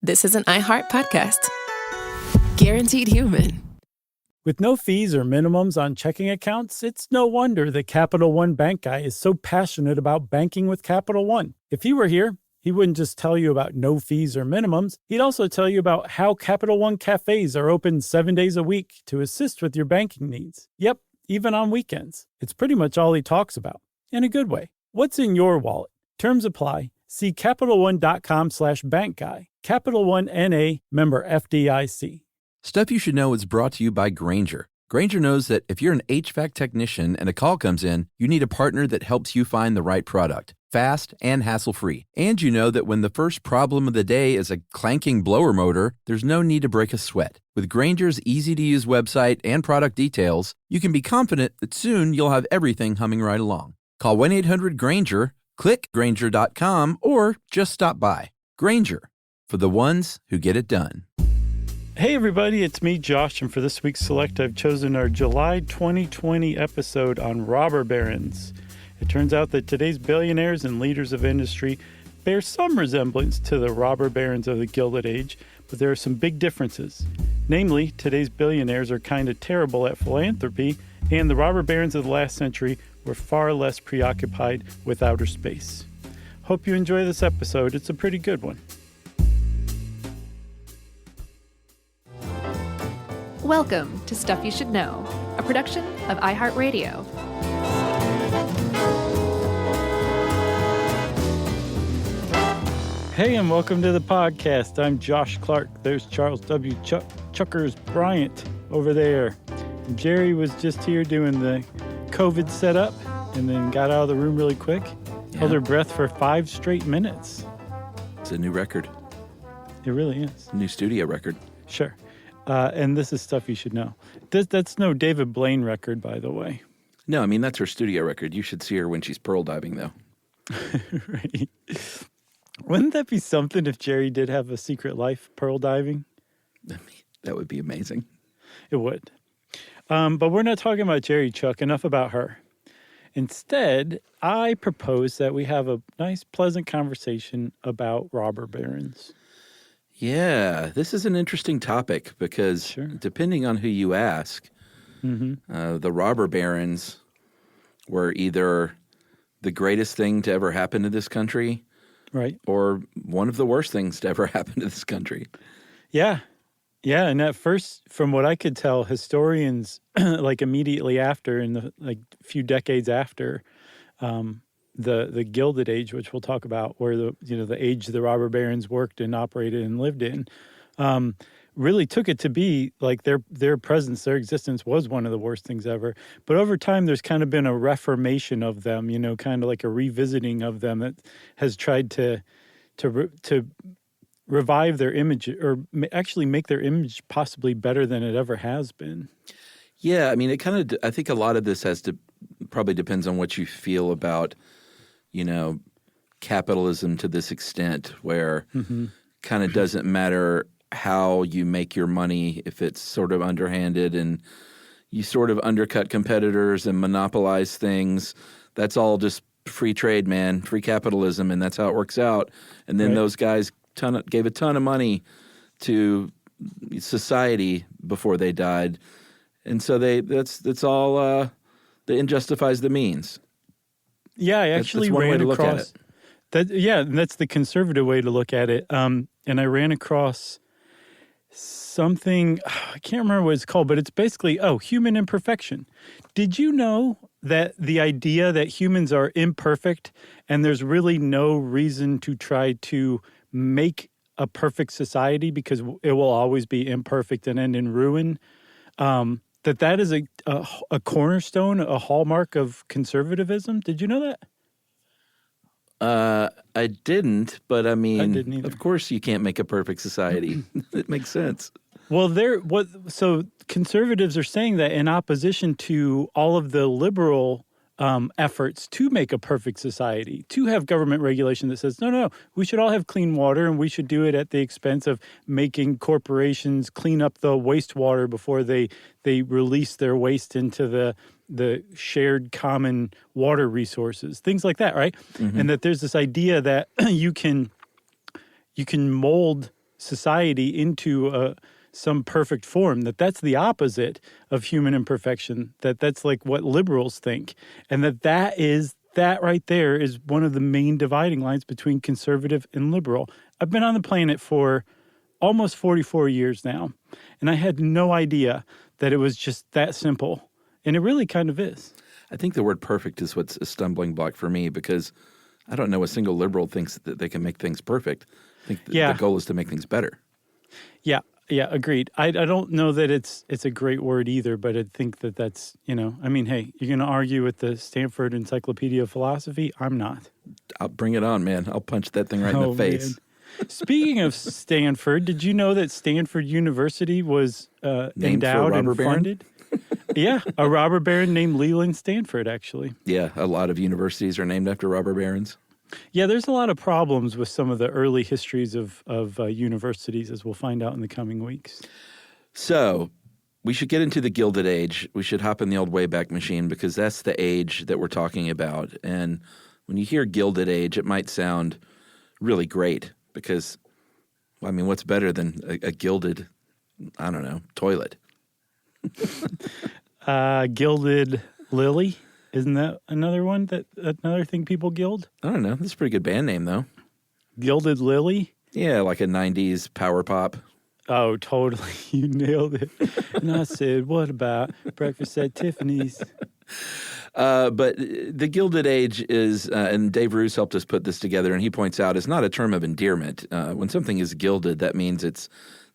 This is an iHeart podcast. Guaranteed human. With no fees or minimums on checking accounts, it's no wonder that Capital One Bank Guy is so passionate about banking with Capital One. If he were here, he wouldn't just tell you about no fees or minimums. He'd also tell you about how Capital One cafes are open 7 days a week to assist with your banking needs. Yep, even on weekends. It's pretty much all he talks about, in a good way. What's in your wallet? Terms apply. See CapitalOne.com/bankguy. Capital One N.A., member FDIC. Stuff You Should Know is brought to you by Grainger. Grainger knows that if you're an HVAC technician and a call comes in, you need a partner that helps you find the right product, fast and hassle-free. And you know that when the first problem of the day is a clanking blower motor, there's no need to break a sweat. With Grainger's easy-to-use website and product details, you can be confident that soon you'll have everything humming right along. Call 1-800-GRAINGER, click Grainger.com, or just stop by. Grainger, for the ones who get it done. Hey everybody, it's me, Josh, and for this week's Select, I've chosen our July 2020 episode on robber barons. It turns out that today's billionaires and leaders of industry bear some resemblance to the robber barons of the Gilded Age, but there are some big differences. Namely, today's billionaires are kind of terrible at philanthropy, and the robber barons of the last century were far less preoccupied with outer space. Hope you enjoy this episode. It's a pretty good one. Welcome to Stuff You Should Know, a production of iHeartRadio. Hey, and welcome to the podcast. I'm Josh Clark. There's Charles W. Chuckers Bryant over there. And Jerry was just here doing the COVID setup and then got out of the room really quick. Yeah. Held her breath for 5 straight minutes. It's a new record. It really is. New studio record. Sure. And this is Stuff You Should Know. That's no David Blaine record, by the way. No, I mean, that's her studio record. You should see her when she's pearl diving, though. Right. Wouldn't that be something if Jerry did have a secret life, pearl diving? That would be amazing. It would. But we're not talking about Jerry, Chuck. Enough about her. Instead, I propose that we have a nice, pleasant conversation about robber barons. Yeah, this is an interesting topic because depending on who you ask, the robber barons were either the greatest thing to ever happen to this country, right, or one of the worst things to ever happen to this country. Yeah. Yeah, and at first, from what I could tell, historians, like immediately after, in the few decades after, the Gilded Age, which we'll talk about, where the age the robber barons worked and operated and lived in, really took it to be like their presence, their existence was one of the worst things ever. But over time, there's kind of been a reformation of them, kind of like a revisiting of them that has tried to revive their image, or actually make their image possibly better than it ever has been. Yeah, I mean, I think a lot of this probably depends on what you feel about, capitalism to this extent, where kind of doesn't matter how you make your money if it's sort of underhanded and you sort of undercut competitors and monopolize things. That's all just free trade, man, free capitalism, and that's how it works out. And then those guys gave a ton of money to society before they died, and so that's all. The end justifies the means. Yeah, I actually that's one ran way to across look at it. that. Yeah, that's the conservative way to look at it. And I ran across something, I can't remember what it's called, but it's basically, human imperfection. Did you know that the idea that humans are imperfect and there's really no reason to try to make a perfect society because it will always be imperfect and end in ruin, that is a cornerstone, a hallmark of conservatism? Did you know that? I didn't, but I mean, I didn't either. Of course you can't make a perfect society. It makes sense. Well, so conservatives are saying that in opposition to all of the liberal efforts to make a perfect society, to have government regulation that says, no, we should all have clean water and we should do it at the expense of making corporations clean up the wastewater before they release their waste into the shared common water resources, things like that, right? Mm-hmm. And that there's this idea that you can mold society into some perfect form, that's the opposite of human imperfection, that's like what liberals think, and that right there is one of the main dividing lines between conservative and liberal. I've been on the planet for almost 44 years now, and I had no idea that it was just that simple, and it really kind of is. I think the word perfect is what's a stumbling block for me, because I don't know a single liberal thinks that they can make things perfect. I think the goal is to make things better. Yeah, agreed. I don't know that it's a great word either, but I think that's, I mean, hey, you're going to argue with the Stanford Encyclopedia of Philosophy? I'm not. I'll bring it on, man. I'll punch that thing right in the face. Man. Speaking of Stanford, did you know that Stanford University was endowed and funded? Yeah, a robber baron named Leland Stanford, actually. Yeah, a lot of universities are named after robber barons. Yeah, there's a lot of problems with some of the early histories of universities, as we'll find out in the coming weeks. So we should get into the Gilded Age. We should hop in the old Wayback Machine, because that's the age that we're talking about. And when you hear Gilded Age, it might sound really great because, I mean, what's better than a gilded, I don't know, toilet? Gilded Lily? Isn't that another thing people gild? I don't know. That's a pretty good band name, though. Gilded Lily? Yeah, like a 90s power pop. Oh, totally. You nailed it. And I said, what about breakfast at Tiffany's? But the Gilded Age is, and Dave Roos helped us put this together, and he points out it's not a term of endearment. When something is gilded, that means it's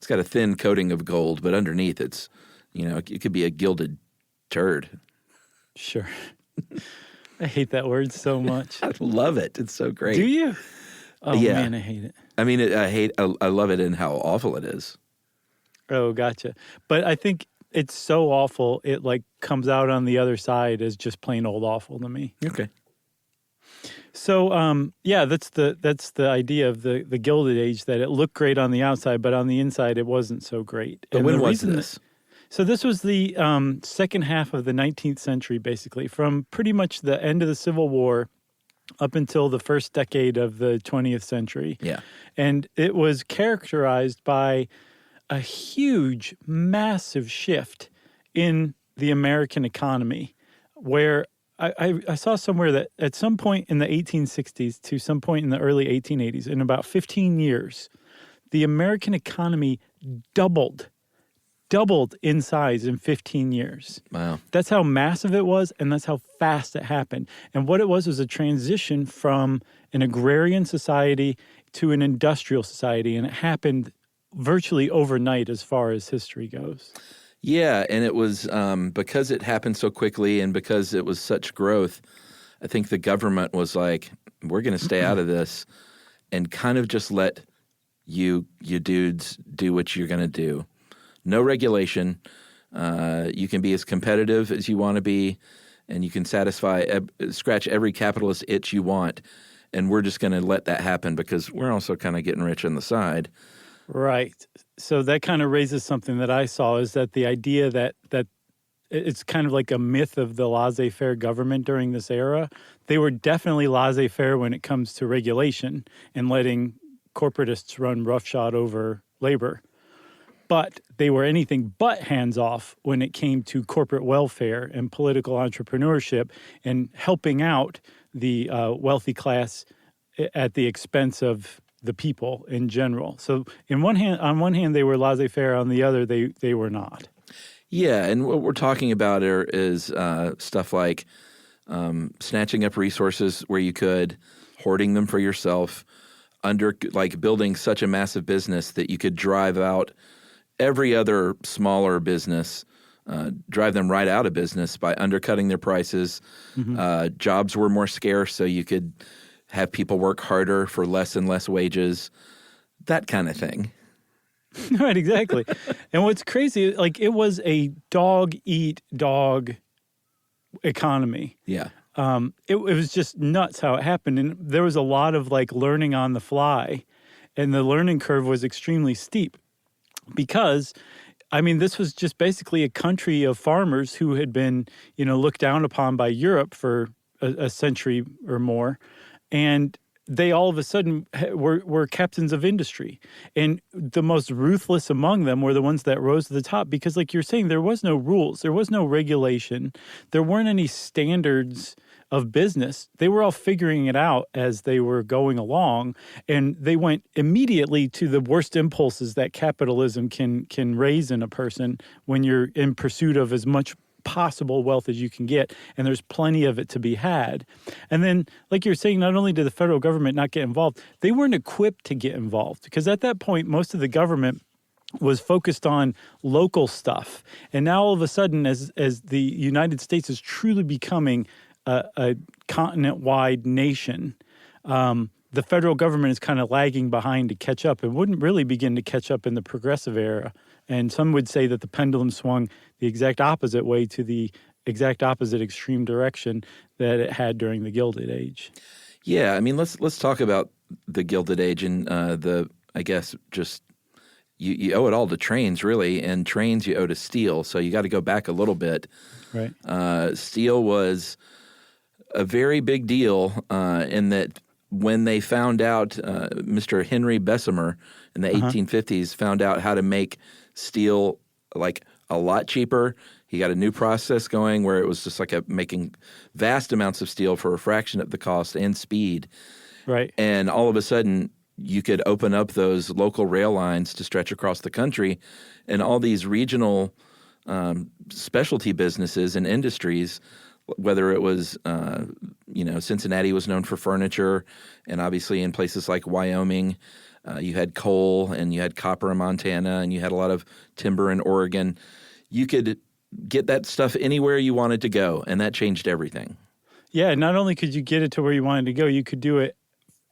got a thin coating of gold, but underneath it's, it could be a gilded turd. Sure. I hate that word so much. I love it. It's so great. Do you? Oh, yeah. Man, I hate it. I mean, I love it in how awful it is. Oh, gotcha. But I think it's so awful, it like comes out on the other side as just plain old awful to me. Okay. So, that's the idea of the Gilded Age, that it looked great on the outside, but on the inside it wasn't so great. But when was this? So this was the second half of the 19th century, basically, from pretty much the end of the Civil War up until the first decade of the 20th century. Yeah. And it was characterized by a huge, massive shift in the American economy, where I saw somewhere that at some point in the 1860s to some point in the early 1880s, in about 15 years, the American economy doubled in size in 15 years. Wow. That's how massive it was, and that's how fast it happened. And what it was a transition from an agrarian society to an industrial society, and it happened virtually overnight as far as history goes. Yeah, and it was because it happened so quickly and because it was such growth, I think the government was like, we're going to stay out of this and kind of just let you dudes do what you're going to do. No regulation. You can be as competitive as you want to be, and you can scratch every capitalist itch you want, and we're just going to let that happen because we're also kind of getting rich on the side. Right. So that kind of raises something that I saw, is that the idea that it's kind of like a myth of the laissez-faire government during this era. They were definitely laissez-faire when it comes to regulation and letting corporatists run roughshod over labor. But they were anything but hands-off when it came to corporate welfare and political entrepreneurship and helping out the wealthy class at the expense of the people in general. So on one hand, they were laissez-faire. On the other, they were not. Yeah, and what we're talking about is stuff like snatching up resources where you could, hoarding them for yourself, building such a massive business that you could drive out every other smaller business, drive them right out of business by undercutting their prices. Mm-hmm. Jobs were more scarce, so you could have people work harder for less and less wages, that kind of thing. Right, exactly. And what's crazy, like, it was a dog-eat-dog economy. Yeah. It was just nuts how it happened. And there was a lot of, like, learning on the fly, and the learning curve was extremely steep. Because, I mean, this was just basically a country of farmers who had been, looked down upon by Europe for a century or more. And they all of a sudden were captains of industry. And the most ruthless among them were the ones that rose to the top because, like you're saying, there was no rules. There was no regulation. There weren't any standards of business. They were all figuring it out as they were going along. And they went immediately to the worst impulses that capitalism can raise in a person when you're in pursuit of as much possible wealth as you can get, and there's plenty of it to be had. And then, like you're saying, not only did the federal government not get involved, they weren't equipped to get involved because at that point, most of the government was focused on local stuff. And now all of a sudden, as the United States is truly becoming a continent-wide nation, the federal government is kind of lagging behind to catch up. It wouldn't really begin to catch up in the progressive era. And some would say that the pendulum swung the exact opposite way to the exact opposite extreme direction that it had during the Gilded Age. Yeah, I mean, let's talk about the Gilded Age and I guess just you owe it all to trains, really, and trains you owe to steel. So you got to go back a little bit. Right. Steel was a very big deal in that when they found out, Mr. Henry Bessemer in the 1850s found out how to make steel like a lot cheaper. He got a new process going where it was just like making vast amounts of steel for a fraction of the cost and speed. Right. And all of a sudden, you could open up those local rail lines to stretch across the country, and all these regional specialty businesses and industries, whether it was, Cincinnati was known for furniture, and obviously in places like Wyoming, you had coal and you had copper in Montana and you had a lot of timber in Oregon. You could get that stuff anywhere you wanted to go, and that changed everything. Yeah, not only could you get it to where you wanted to go, you could do it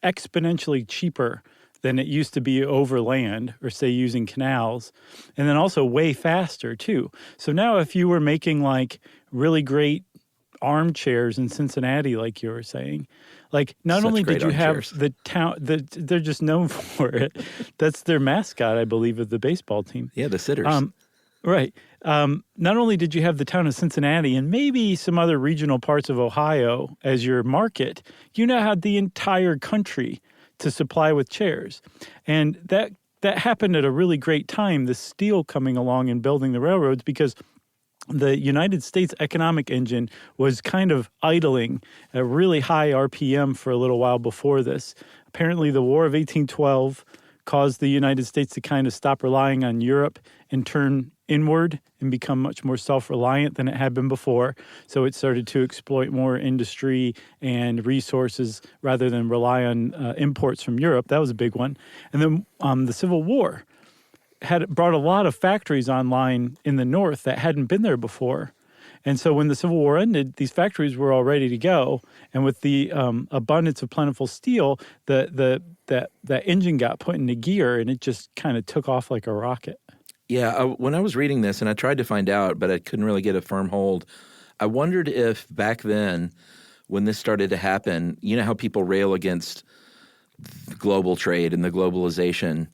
exponentially cheaper than it used to be over land or, say, using canals, and then also way faster, too. So now if you were making, like, really great armchairs in Cincinnati, like you were saying, like, not Such only great did you armchairs. have the town, they're just known for it. That's their mascot, I believe, of the baseball team. Yeah, the sitters. Right. Not only did you have the town of Cincinnati and maybe some other regional parts of Ohio as your market, you now had the entire country to supply with chairs. And that happened at a really great time, the steel coming along and building the railroads, because the United States economic engine was kind of idling at really high RPM for a little while before this. Apparently, the War of 1812 caused the United States to kind of stop relying on Europe and turn inward and become much more self-reliant than it had been before. So it started to exploit more industry and resources rather than rely on imports from Europe. That was a big one. And then the Civil War had brought a lot of factories online in the North that hadn't been there before. And so when the Civil War ended, these factories were all ready to go. And with the abundance of plentiful steel, that engine got put into gear, and it just kind of took off like a rocket. Yeah, when I was reading this, and I tried to find out, but I couldn't really get a firm hold, I wondered if back then, when this started to happen, you know how people rail against global trade and the globalization.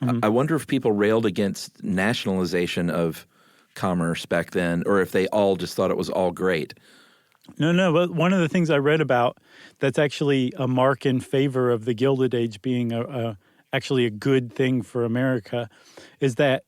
Mm-hmm. I wonder if people railed against nationalization of commerce back then, or if they all just thought it was all great. No. But one of the things I read about that's actually a mark in favor of the Gilded Age being actually a good thing for America is that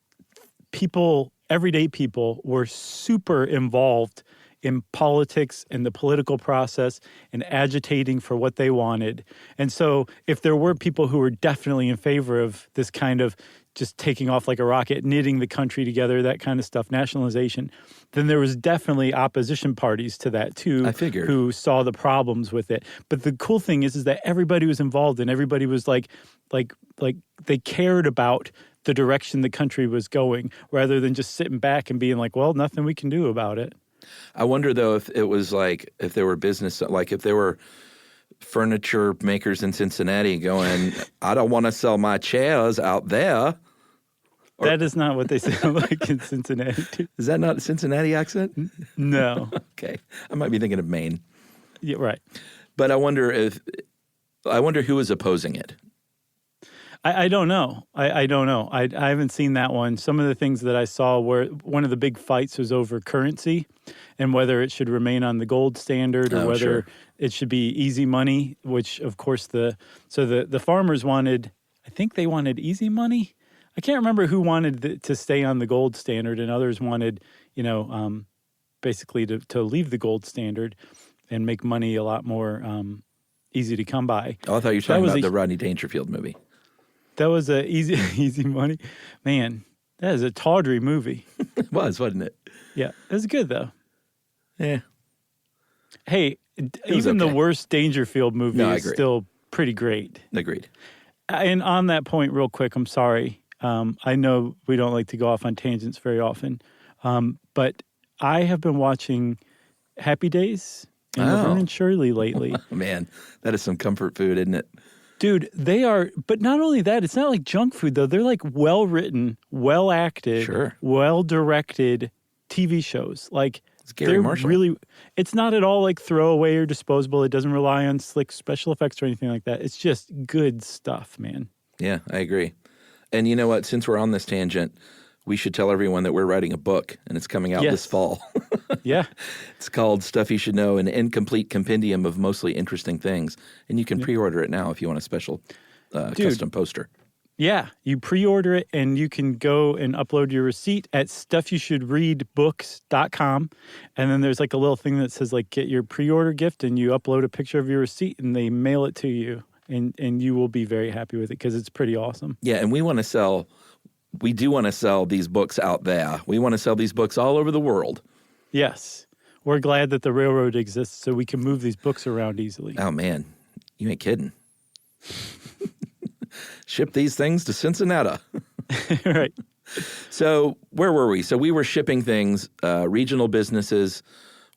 everyday people, were super involved in politics and the political process and agitating for what they wanted. And so if there were people who were definitely in favor of this kind of just taking off like a rocket, knitting the country together, that kind of stuff, nationalization, then there was definitely opposition parties to that too. I figured. Who saw the problems with it. But the cool thing is that everybody was involved and everybody was like they cared about the direction the country was going rather than just sitting back and being like, well, nothing we can do about it. I wonder, though, if it was like if there were business, like if there were furniture makers in Cincinnati going, I don't want to sell my chairs out there. That is not what they sound like in Cincinnati. Is that not a Cincinnati accent? No. Okay. I might be thinking of Maine. Yeah, right. But I wonder who was opposing it. I don't know. I don't know. I haven't seen that one. Some of the things that I saw were one of the big fights was over currency and whether it should remain on the gold standard or whether it should be easy money, which of course the farmers wanted, I think they wanted easy money. I can't remember who wanted to stay on the gold standard and others wanted, basically to leave the gold standard and make money a lot more easy to come by. Oh, I thought you were talking about the Rodney Dangerfield movie. That was a easy money. Man, that is a tawdry movie. It was, wasn't it? Yeah, it was good though. Yeah. Hey, even the worst Dangerfield movie is still pretty great. Agreed. And on that point, real quick, I'm sorry. I know we don't like to go off on tangents very often, but I have been watching Happy Days and Laverne and Shirley lately. Man, that is some comfort food, isn't it? Dude, they are, but not only that, it's not like junk food, though. They're like well-written, well-acted, well-directed TV shows. Like, it's Gary Marshall. Really, it's not at all like throwaway or disposable. It doesn't rely on slick special effects or anything like that. It's just good stuff, man. Yeah, I agree. And you know what? Since we're on this tangent, we should tell everyone that we're writing a book, and it's coming out this fall. Yeah. It's called Stuff You Should Know, an incomplete compendium of mostly interesting things. And you can pre-order it now if you want a special custom poster. Yeah. You pre-order it, and you can go and upload your receipt at stuffyoushouldreadbooks.com. And then there's like a little thing that says, like, get your pre-order gift, and you upload a picture of your receipt, and they mail it to you. And you will be very happy with it because it's pretty awesome. Yeah, and we do want to sell these books out there. We want to sell these books all over the world. Yes. We're glad that the railroad exists so we can move these books around easily. Oh, man. You ain't kidding. Ship these things to Cincinnati. Right. So where were we? So we were shipping things. Regional businesses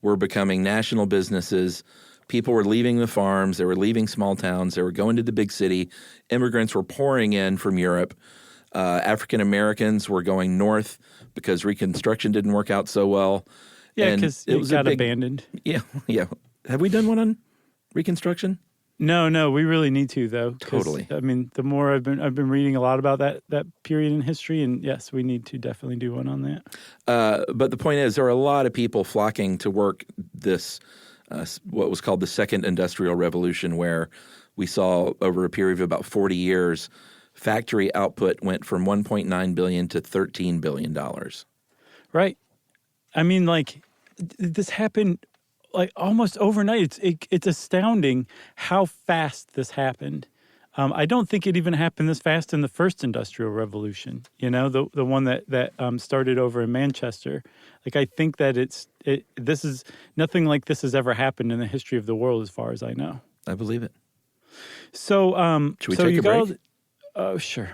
were becoming national businesses. People were leaving the farms. They were leaving small towns. They were going to the big city. Immigrants were pouring in from Europe. African Americans were going north because Reconstruction didn't work out so well. Yeah, because it got abandoned. Yeah. Have we done one on Reconstruction? No, we really need to though. Totally. I mean, the more I've been reading a lot about that period in history, and yes, we need to definitely do one on that. But the point is, there are a lot of people flocking to work this, what was called the Second Industrial Revolution, where we saw over a period of about 40 years, factory output went from $1.9 billion to $13 billion. Right. I mean, like, this happened like almost overnight. It's astounding how fast this happened. I don't think it even happened this fast in the first Industrial Revolution, the one that started over in Manchester. Like, I think that this is nothing like this has ever happened in the history of the world as far as I know. I believe it. So, should we take a break? Oh, sure.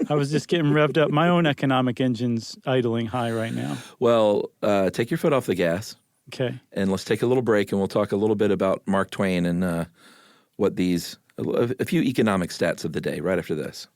I was just getting revved up. My own economic engine's idling high right now. Well, take your foot off the gas. Okay. And let's take a little break, and we'll talk a little bit about Mark Twain and a few economic stats of the day right after this.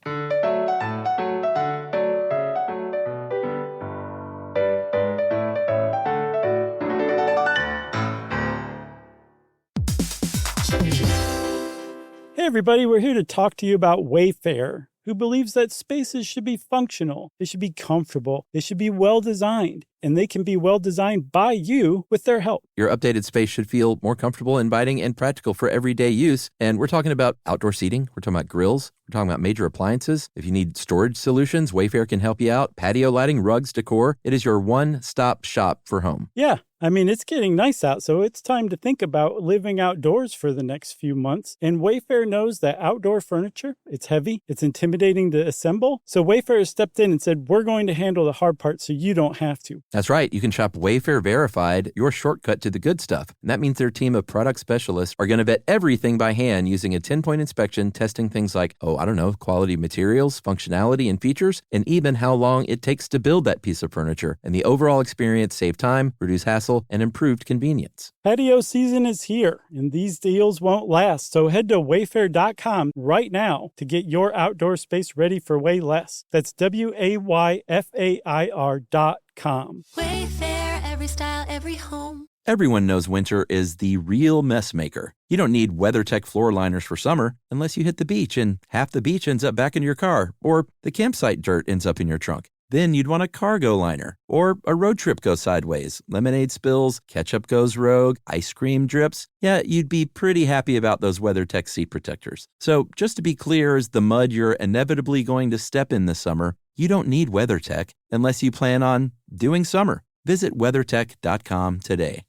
Hey, everybody. We're here to talk to you about Wayfair, who believes that spaces should be functional, they should be comfortable, they should be well-designed, and they can be well-designed by you with their help. Your updated space should feel more comfortable, inviting, and practical for everyday use. And we're talking about outdoor seating. We're talking about grills. We're talking about major appliances. If you need storage solutions, Wayfair can help you out. Patio lighting, rugs, decor. It is your one-stop shop for home. Yeah. I mean, it's getting nice out, so it's time to think about living outdoors for the next few months. And Wayfair knows that outdoor furniture, it's heavy, it's intimidating to assemble. So Wayfair has stepped in and said, we're going to handle the hard part so you don't have to. That's right. You can shop Wayfair Verified, your shortcut to the good stuff. And that means their team of product specialists are going to vet everything by hand using a 10-point inspection, testing things like, quality materials, functionality, and features, and even how long it takes to build that piece of furniture. And the overall experience saved time, reduced hassle, and improved convenience. Patio season is here, and these deals won't last. So head to wayfair.com right now to get your outdoor space ready for way less. That's WAYFAIR.com. Wayfair, every style, every home. Everyone knows winter is the real mess maker. You don't need WeatherTech floor liners for summer unless you hit the beach and half the beach ends up back in your car, or the campsite dirt ends up in your trunk. Then you'd want a cargo liner, or a road trip goes sideways, lemonade spills, ketchup goes rogue, ice cream drips. Yeah, you'd be pretty happy about those WeatherTech seat protectors. So just to be clear, as the mud you're inevitably going to step in this summer, you don't need WeatherTech unless you plan on doing summer. Visit WeatherTech.com today.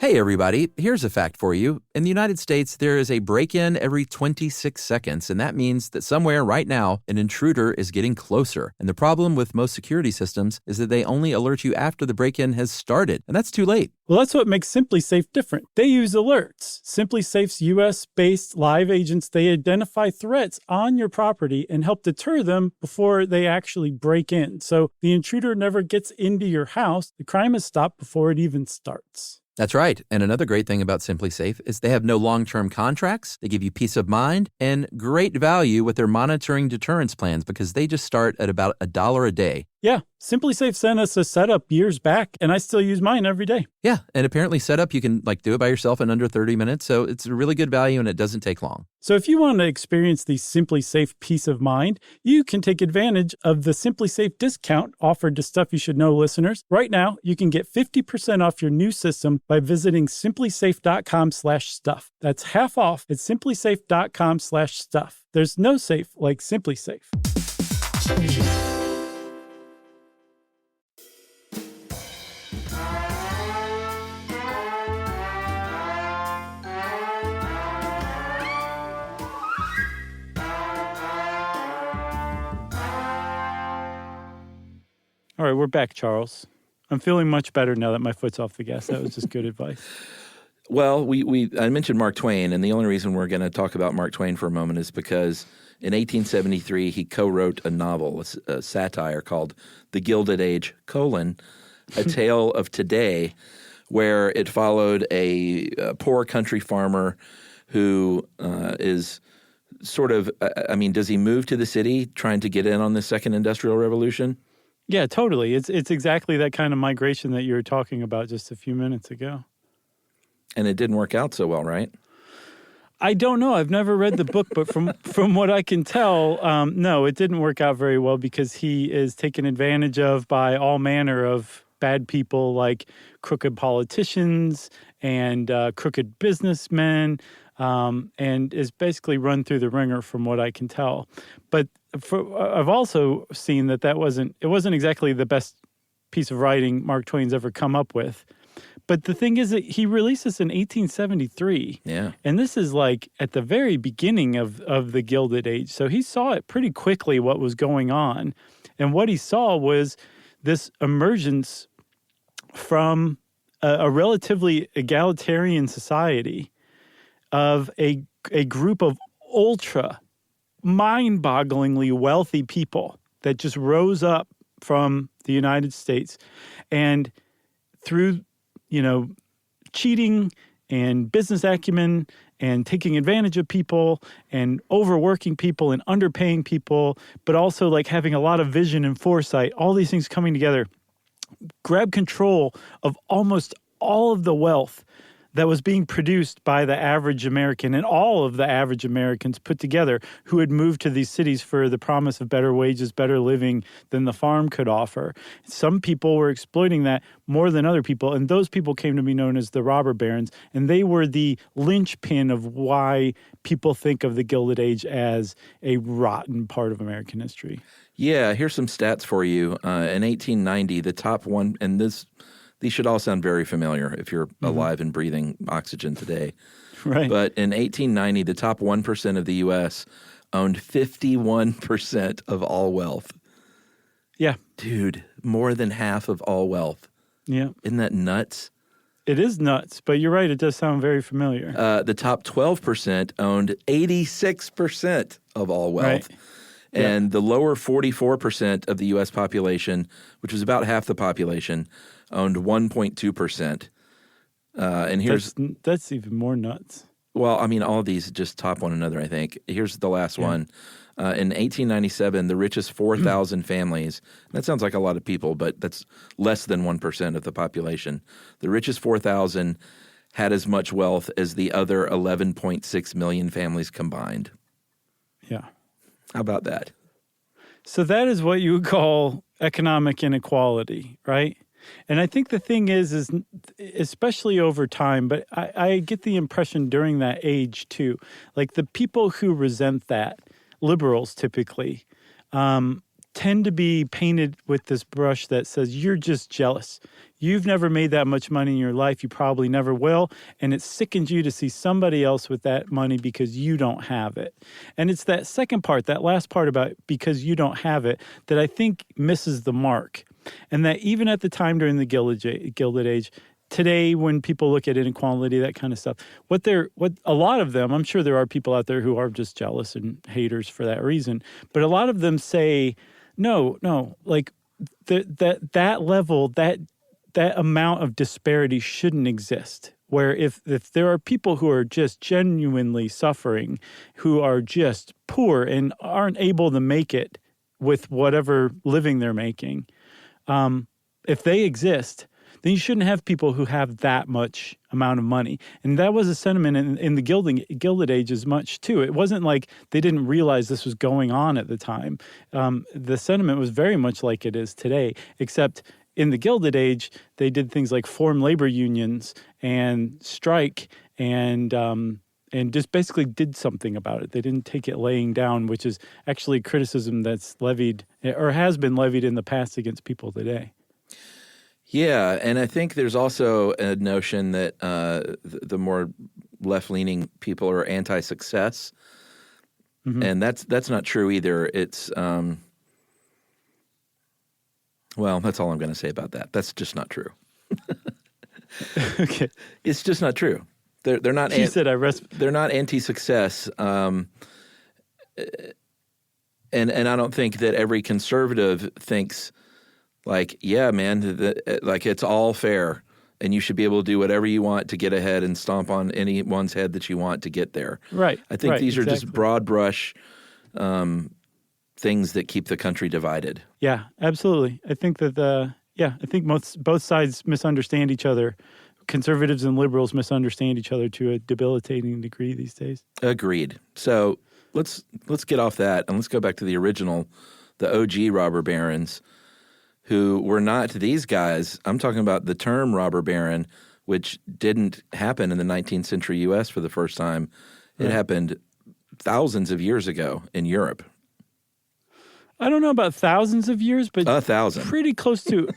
Hey everybody, here's a fact for you. In the United States, there is a break-in every 26 seconds, and that means that somewhere right now, an intruder is getting closer. And the problem with most security systems is that they only alert you after the break-in has started, and that's too late. Well, that's what makes SimpliSafe different. They use alerts. SimpliSafe's U.S.-based live agents, they identify threats on your property and help deter them before they actually break in. So the intruder never gets into your house. The crime is stopped before it even starts. That's right. And another great thing about SimpliSafe is they have no long-term contracts. They give you peace of mind and great value with their monitoring deterrence plans because they just start at about $1 a day. Yeah, SimpliSafe sent us a setup years back, and I still use mine every day. Yeah, and apparently setup, you can do it by yourself in under 30 minutes, so it's a really good value and it doesn't take long. So if you want to experience the SimpliSafe peace of mind, you can take advantage of the SimpliSafe discount offered to Stuff You Should Know listeners. Right now, you can get 50% off your new system by visiting simplisafe.com/stuff. That's half off at simplisafe.com/stuff. There's no safe like SimpliSafe. All right, we're back, Charles. I'm feeling much better now that my foot's off the gas. That was just good advice. Well, I mentioned Mark Twain, and the only reason we're going to talk about Mark Twain for a moment is because in 1873, he co-wrote a novel, a satire called The Gilded Age, a tale of today, where it followed a poor country farmer who is sort of, does he move to the city trying to get in on the second industrial revolution? Yeah, totally. It's exactly that kind of migration that you were talking about just a few minutes ago. And it didn't work out so well, right? I don't know. I've never read the book, but from what I can tell, no, it didn't work out very well because he is taken advantage of by all manner of bad people like crooked politicians and crooked businessmen, and is basically run through the ringer from what I can tell. But I've also seen that it wasn't exactly the best piece of writing Mark Twain's ever come up with. But the thing is that he released this in 1873. Yeah. And this is like at the very beginning of the Gilded Age. So he saw it pretty quickly what was going on. And what he saw was this emergence from a relatively egalitarian society of a group of ultra mind-bogglingly wealthy people that just rose up from the United States, and through, cheating and business acumen and taking advantage of people and overworking people and underpaying people, but also like having a lot of vision and foresight, all these things coming together, grab control of almost all of the wealth that was being produced by the average American and all of the average Americans put together who had moved to these cities for the promise of better wages, better living than the farm could offer. Some people were exploiting that more than other people, and those people came to be known as the robber barons, and they were the linchpin of why people think of the Gilded Age as a rotten part of American history. Yeah, here's some stats for you. In 1890, the top one, and these should all sound very familiar if you're alive and breathing oxygen today. Right. But in 1890, the top 1% of the U.S. owned 51% of all wealth. Yeah. Dude, more than half of all wealth. Yeah. Isn't that nuts? It is nuts, but you're right. It does sound very familiar. The top 12% owned 86% of all wealth. Right. And the lower 44% of the U.S. population, which was about half the population, owned 1.2%. And here's... That's even more nuts. Well, all of these just top one another, I think. Here's the last one. In 1897, the richest 4,000 families, that sounds like a lot of people, but that's less than 1% of the population. The richest 4,000 had as much wealth as the other 11.6 million families combined. Yeah. How about that? So that is what you would call economic inequality, right? And I think the thing is especially over time, but I get the impression during that age too, like the people who resent that, liberals typically, tend to be painted with this brush that says, you're just jealous. You've never made that much money in your life. You probably never will. And it sickens you to see somebody else with that money because you don't have it. And it's that second part, that last part about because you don't have it, that I think misses the mark. And that even at the time during the Gilded Age, today when people look at inequality, that kind of stuff, what a lot of them, I'm sure there are people out there who are just jealous and haters for that reason, but a lot of them say, no, like that level, that amount of disparity shouldn't exist. Where if there are people who are just genuinely suffering, who are just poor and aren't able to make it with whatever living they're making, if they exist, then you shouldn't have people who have that much amount of money. And that was a sentiment in the Gilded Age as much, too. It wasn't like they didn't realize this was going on at the time. The sentiment was very much like it is today, except in the Gilded Age, they did things like form labor unions and strike and just basically did something about it. They didn't take it laying down, which is actually criticism that's levied or has been levied in the past against people today. Yeah, and I think there's also a notion that the more left-leaning people are anti-success, and that's not true either. It's well, that's all I'm going to say about that. That's just not true. Okay, it's just not true. They're not. They're not anti-success, and I don't think that every conservative thinks like, yeah, man, like it's all fair, and you should be able to do whatever you want to get ahead and stomp on anyone's head that you want to get there. Right. I think these are just broad brush things that keep the country divided. Yeah, absolutely. I think that I think both sides misunderstand each other. Conservatives and liberals misunderstand each other to a debilitating degree these days. Agreed. So let's get off that and let's go back to the original, the OG robber barons, who were not these guys. I'm talking about the term robber baron, which didn't happen in the 19th century U.S. for the first time. It happened thousands of years ago in Europe. I don't know about thousands of years, but 1,000. Pretty close to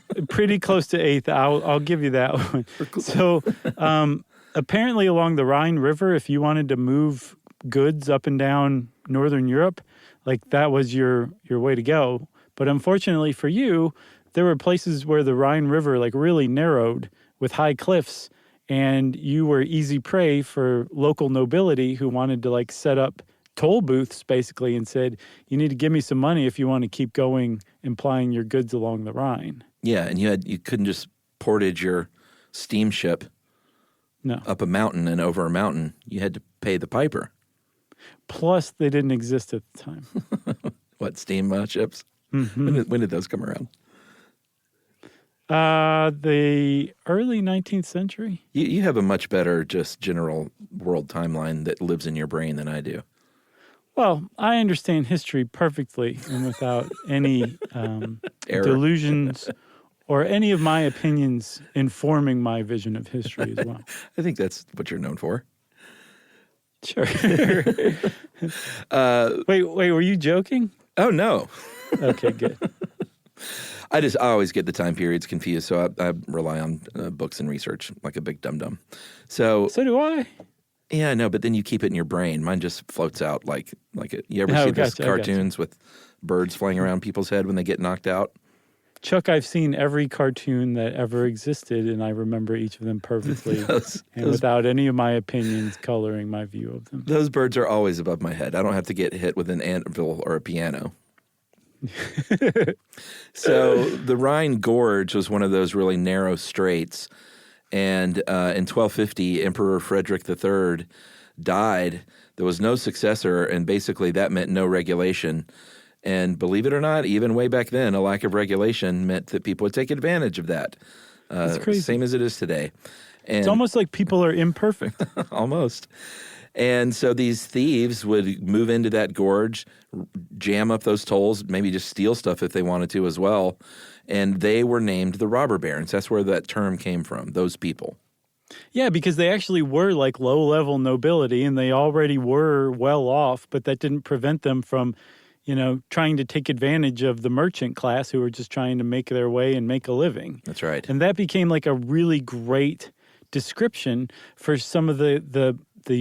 eighth. I'll give you that one. So apparently along the Rhine River, if you wanted to move goods up and down Northern Europe, like that was your way to go. But unfortunately for you, there were places where the Rhine River like really narrowed with high cliffs, and you were easy prey for local nobility who wanted to like set up toll booths basically and said, you need to give me some money if you want to keep going and plying your goods along the Rhine. Yeah, and you couldn't just portage your steamship up a mountain and over a mountain. You had to pay the piper. Plus, they didn't exist at the time. What, steam ships? Mm-hmm. When did those come around? The early 19th century. You have a much better just general world timeline that lives in your brain than I do. Well, I understand history perfectly and without any delusions or any of my opinions informing my vision of history as well. I think that's what you're known for. Sure. Wait, were you joking? Oh, no. Okay, good. I always get the time periods confused, so I rely on books and research like a big dum-dum. So do I. Yeah, I know, but then you keep it in your brain. Mine just floats out like you ever see those cartoons with birds flying around people's head when they get knocked out? Chuck, I've seen every cartoon that ever existed, and I remember each of them perfectly, without any of my opinions coloring my view of them. Those birds are always above my head. I don't have to get hit with an anvil or a piano. So the Rhine Gorge was one of those really narrow straits. And in 1250, Emperor Frederick III died There was no successor, and basically that meant no regulation. And believe it or not, even way back then, a lack of regulation meant that people would take advantage of that. That's crazy. Same as it is today. And It's almost like people are imperfect. almost. And so these thieves would move into that gorge, jam up those tolls, maybe just steal stuff if they wanted to as well. And they were named the robber barons. That's where that term came from, those people. Yeah, because they actually were like low-level nobility, and they already were well off, but that didn't prevent them from, trying to take advantage of the merchant class who were just trying to make their way and make a living. That's right. And that became like a really great description for some of the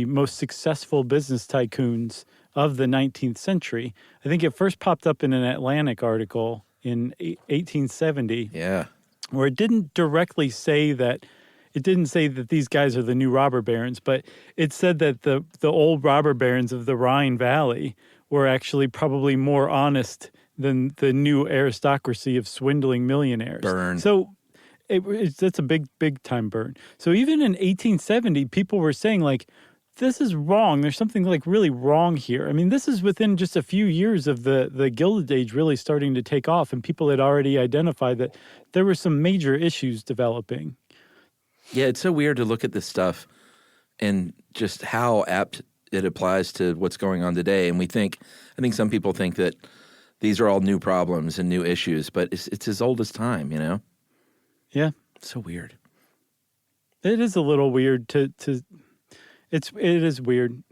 most successful business tycoons of the 19th century. I think it first popped up in an Atlantic article in 1870. Yeah. Where it didn't directly say that. It didn't say that these guys are the new robber barons, but it said that the old robber barons of the Rhine Valley were actually probably more honest than the new aristocracy of swindling millionaires. Burn. So that's a big time burn. So even in 1870, people were saying like, this is wrong. There's something like really wrong here. I mean, this is within just a few years of the Gilded Age really starting to take off, and people had already identified that there were some major issues developing. Yeah, it's so weird to look at this stuff and just how apt it applies to what's going on today. And I think some people think that these are all new problems and new issues, but it's as old as time, Yeah. It's so weird. It is a little weird it is weird.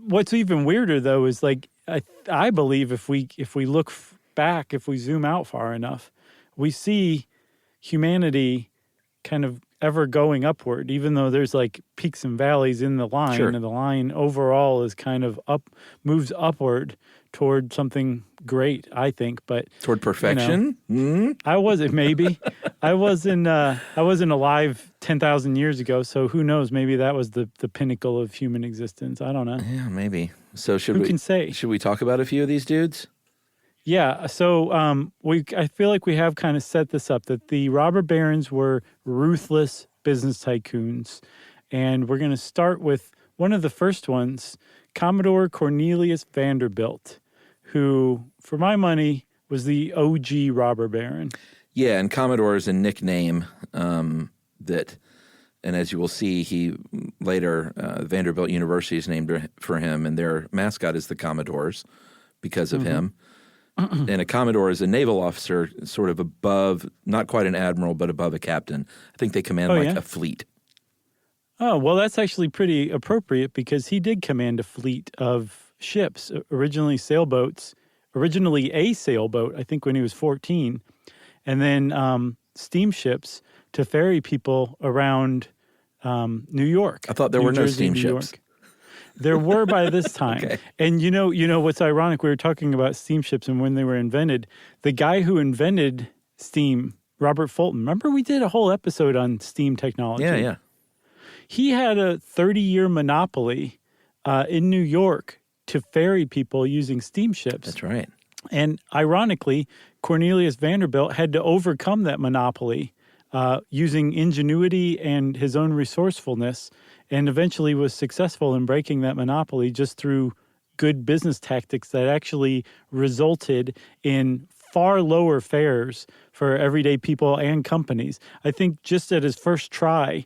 What's even weirder though is like, I believe if we look back, if we zoom out far enough, we see humanity kind of ever going upward, even though there's like peaks and valleys in the line. Sure. And the line overall is kind of moves upward toward something great, I think. But Toward perfection? I wasn't alive 10,000 years ago, so who knows? Maybe that was the pinnacle of human existence. I don't know. Yeah, maybe. So Who can say? Should we talk about a few of these dudes? Yeah, so I feel like we have kind of set this up, that the robber barons were ruthless business tycoons. And we're going to start with one of the first ones, Commodore Cornelius Vanderbilt, who, for my money, was the OG robber baron. Yeah, and Commodore is a nickname that, and as you will see, he later, Vanderbilt University is named for him, and their mascot is the Commodores because of him. And a Commodore is a naval officer, sort of above, not quite an admiral, but above a captain. I think they command a fleet. Oh, well, that's actually pretty appropriate because he did command a fleet of ships, originally a sailboat, I think when he was 14, and then steamships to ferry people around New York. I thought there were no steamships. There were by this time. Okay. And you know what's ironic? We were talking about steamships and when they were invented. The guy who invented steam, Robert Fulton, remember we did a whole episode on steam technology? Yeah. He had a 30-year monopoly in New York to ferry people using steamships. That's right. And ironically, Cornelius Vanderbilt had to overcome that monopoly using ingenuity and his own resourcefulness, and eventually was successful in breaking that monopoly just through good business tactics that actually resulted in far lower fares for everyday people and companies. I think just at his first try,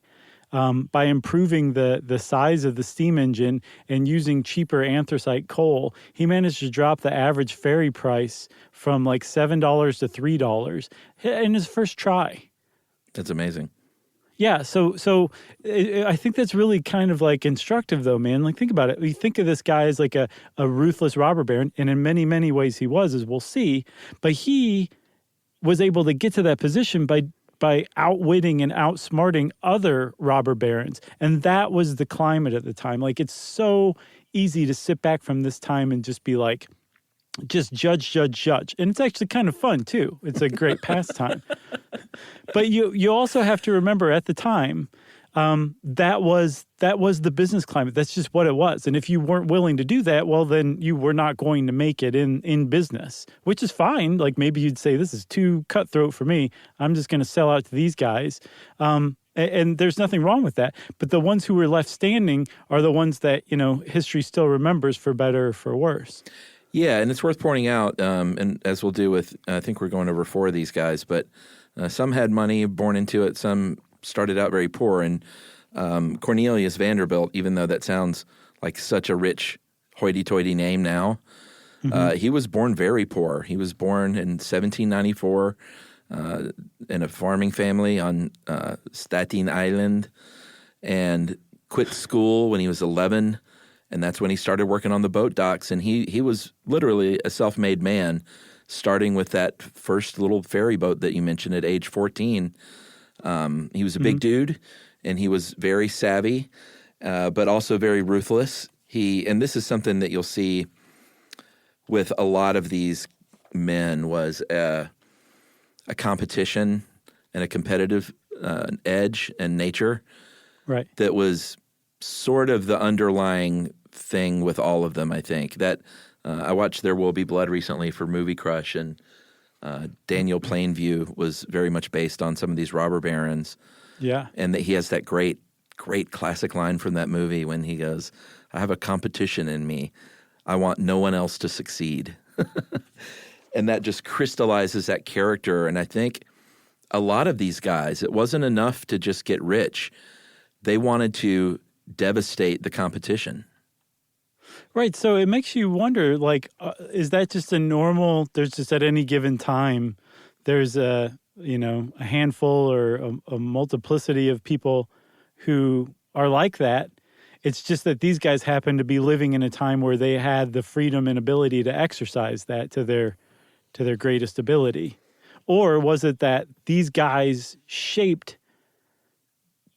by improving the size of the steam engine and using cheaper anthracite coal, he managed to drop the average ferry price from like $7 to $3 in his first try. That's amazing. Yeah, so I think that's really kind of like instructive though, man. Like think about it. We think of this guy as like a ruthless robber baron, and in many, many ways he was, as we'll see. But he was able to get to that position by outwitting and outsmarting other robber barons. And that was the climate at the time. Like it's so easy to sit back from this time and just be like, just judge. And it's actually kind of fun too. It's a great pastime. But you also have to remember at the time, that was the business climate. That's just what it was. And if you weren't willing to do that, well, then you were not going to make it in business, which is fine. Like maybe you'd say, this is too cutthroat for me. I'm just going to sell out to these guys. And there's nothing wrong with that. But the ones who were left standing are the ones that, history still remembers for better or for worse. Yeah, and it's worth pointing out, and as we'll do with, I think we're going over 4 of these guys, but some had money born into it, some started out very poor. And Cornelius Vanderbilt, even though that sounds like such a rich hoity-toity name now, he was born very poor. He was born in 1794 in a farming family on Staten Island and quit school when he was 11. And that's when he started working on the boat docks. And he was literally a self-made man, starting with that first little ferry boat that you mentioned at age 14. He was a big dude, and he was very savvy, but also very ruthless. And this is something that you'll see with a lot of these men, was a competition and a competitive edge and nature. Right. That was sort of the underlying thing with all of them, I think. That I watched There Will Be Blood recently for Movie Crush, and Daniel Plainview was very much based on some of these robber barons. Yeah. And that he has that great classic line from that movie when he goes, "I have a competition in me. I want no one else to succeed." And that just crystallizes that character. And I think a lot of these guys, it wasn't enough to just get rich. They wanted to devastate the competition. Right. So it makes you wonder, is that just there's just at any given time, there's a handful or a multiplicity of people who are like that. It's just that these guys happen to be living in a time where they had the freedom and ability to exercise that to their greatest ability. Or was it that these guys shaped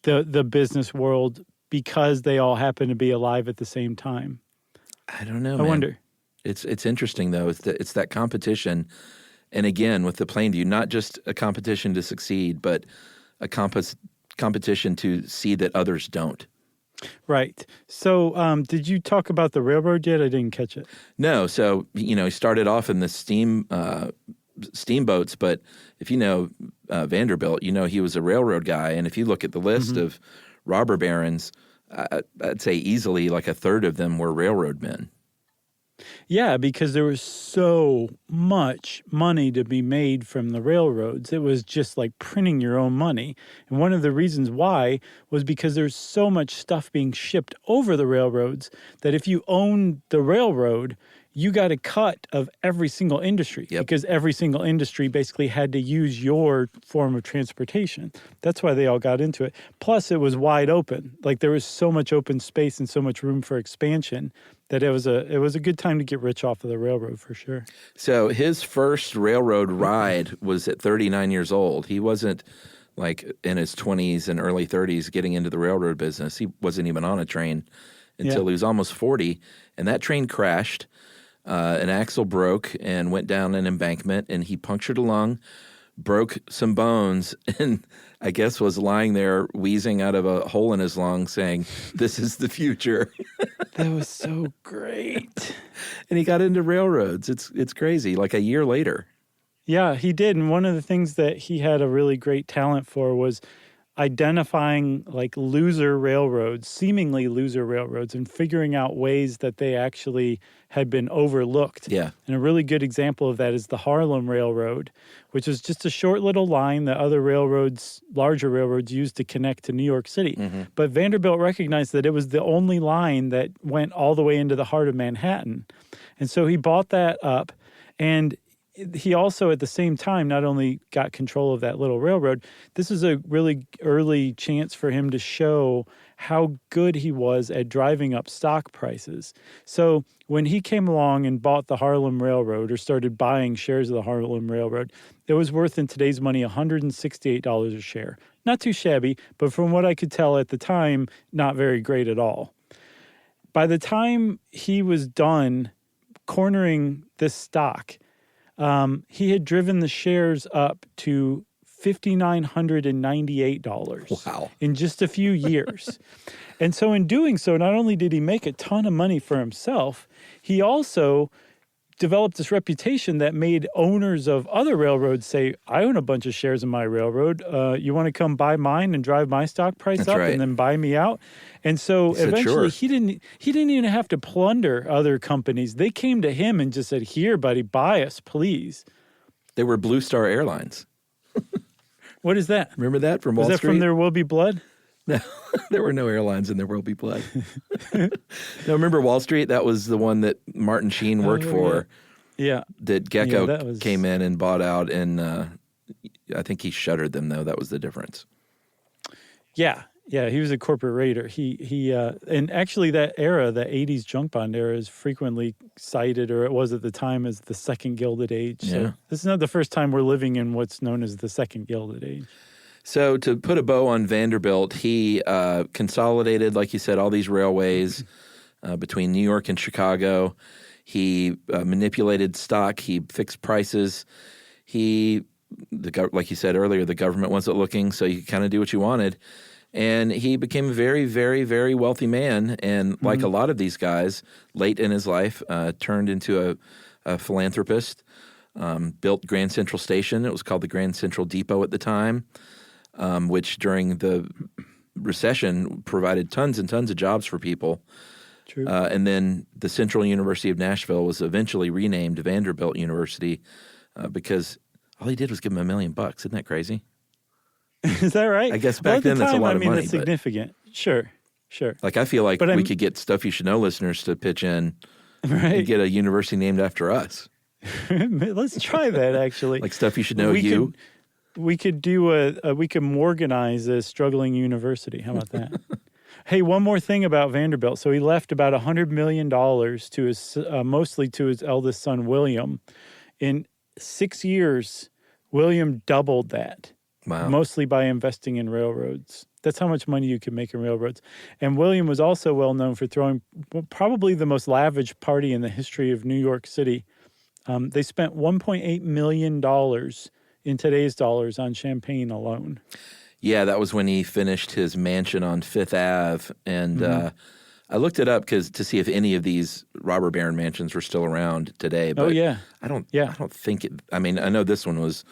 the business world because they all happen to be alive at the same time? I don't know, I wonder. It's interesting, though. It's that competition. And again, with the Plainview, not just a competition to succeed, but a competition to see that others don't. Right. So did you talk about the railroad yet? I didn't catch it. No. So, he started off in the steamboats, but if you know Vanderbilt, he was a railroad guy. And if you look at the list of robber barons, I'd say easily like a third of them were railroad men. Yeah, because there was so much money to be made from the railroads. It was just like printing your own money. And one of the reasons why was because there's so much stuff being shipped over the railroads that if you owned the railroad, you got a cut of every single industry. Yep. Because every single industry basically had to use your form of transportation. That's why they all got into it. Plus, it was wide open. Like there was so much open space and so much room for expansion that it was a good time to get rich off of the railroad for sure. So his first railroad ride was at 39 years old. He wasn't like in his 20s and early 30s getting into the railroad business. He wasn't even on a train until he was almost 40. And that train crashed. An axle broke and went down an embankment, and he punctured a lung, broke some bones, and I guess was lying there wheezing out of a hole in his lung saying, "This is the future." That was so great. And he got into railroads. It's crazy, like a year later. Yeah, he did. And one of the things that he had a really great talent for was identifying like seemingly loser railroads, and figuring out ways that they actually had been overlooked. Yeah. And a really good example of that is the Harlem Railroad, which was just a short little line that other railroads, larger railroads, used to connect to New York City. Mm-hmm. But Vanderbilt recognized that it was the only line that went all the way into the heart of Manhattan. And so he bought that up, and he also, at the same time, not only got control of that little railroad, this is a really early chance for him to show how good he was at driving up stock prices. So when he came along and bought the Harlem Railroad, or started buying shares of the Harlem Railroad, it was worth in today's money $168 a share. Not too shabby, but from what I could tell at the time, not very great at all. By the time he was done cornering this stock, he had driven the shares up to $5,998 Wow. in just a few years. And so in doing so, not only did he make a ton of money for himself, he also developed this reputation that made owners of other railroads say, I own a bunch of shares in my railroad. You want to come buy mine and drive my stock price That's up right. and then buy me out? And so He said, eventually "Sure." he didn't even have to plunder other companies. They came to him and just said, here, buddy, buy us, please. They were Blue Star Airlines. What is that? Remember that from Was Wall that Street? from There Will Be Blood? No, there were no airlines and There Will Be Blood. No, remember Wall Street? That was the one that Martin Sheen worked for. Yeah. That Gecko that was- came in and bought out, and I think he shuttered them, though. That was the difference. Yeah. Yeah, he was a corporate raider. He and actually that era, the 80s junk bond era, is frequently cited, or it was at the time, as the second Gilded Age. So Yeah. this is not the first time we're living in what's known as the second Gilded Age. So to put a bow on Vanderbilt, he consolidated, like you said, all these railways between New York and Chicago. He manipulated stock. He fixed prices. Like you said earlier, the government wasn't looking, so you could kind of do what you wanted. And he became a very, very, very wealthy man. And like a lot of these guys, late in his life, turned into a philanthropist, built Grand Central Station. It was called the Grand Central Depot at the time, which during the recession provided tons and tons of jobs for people. True. And then the Central University of Nashville was eventually renamed Vanderbilt University because all he did was give him $1 million. Isn't that crazy? Is that right? I guess Well, back at the then that's a time, lot of I mean, money, that's but- significant. Sure. Like I feel like But we I'm- could get Stuff You Should Know listeners to pitch in Right. and get a university named after us. Let's try that, actually. Like Stuff You Should Know We could do we could Morganize a struggling university. How about that? Hey, one more thing about Vanderbilt. So he left about $100 million to his, mostly to his eldest son, William. In 6 years, William doubled that, Wow. mostly by investing in railroads. That's how much money you can make in railroads. And William was also well known for throwing probably the most lavish party in the history of New York City. They spent $1.8 million in today's dollars on champagne alone. Yeah, that was when he finished his mansion on Fifth Ave. And I looked it up to see if any of these robber baron mansions were still around today. But yeah. I don't think it. I mean, I know this one was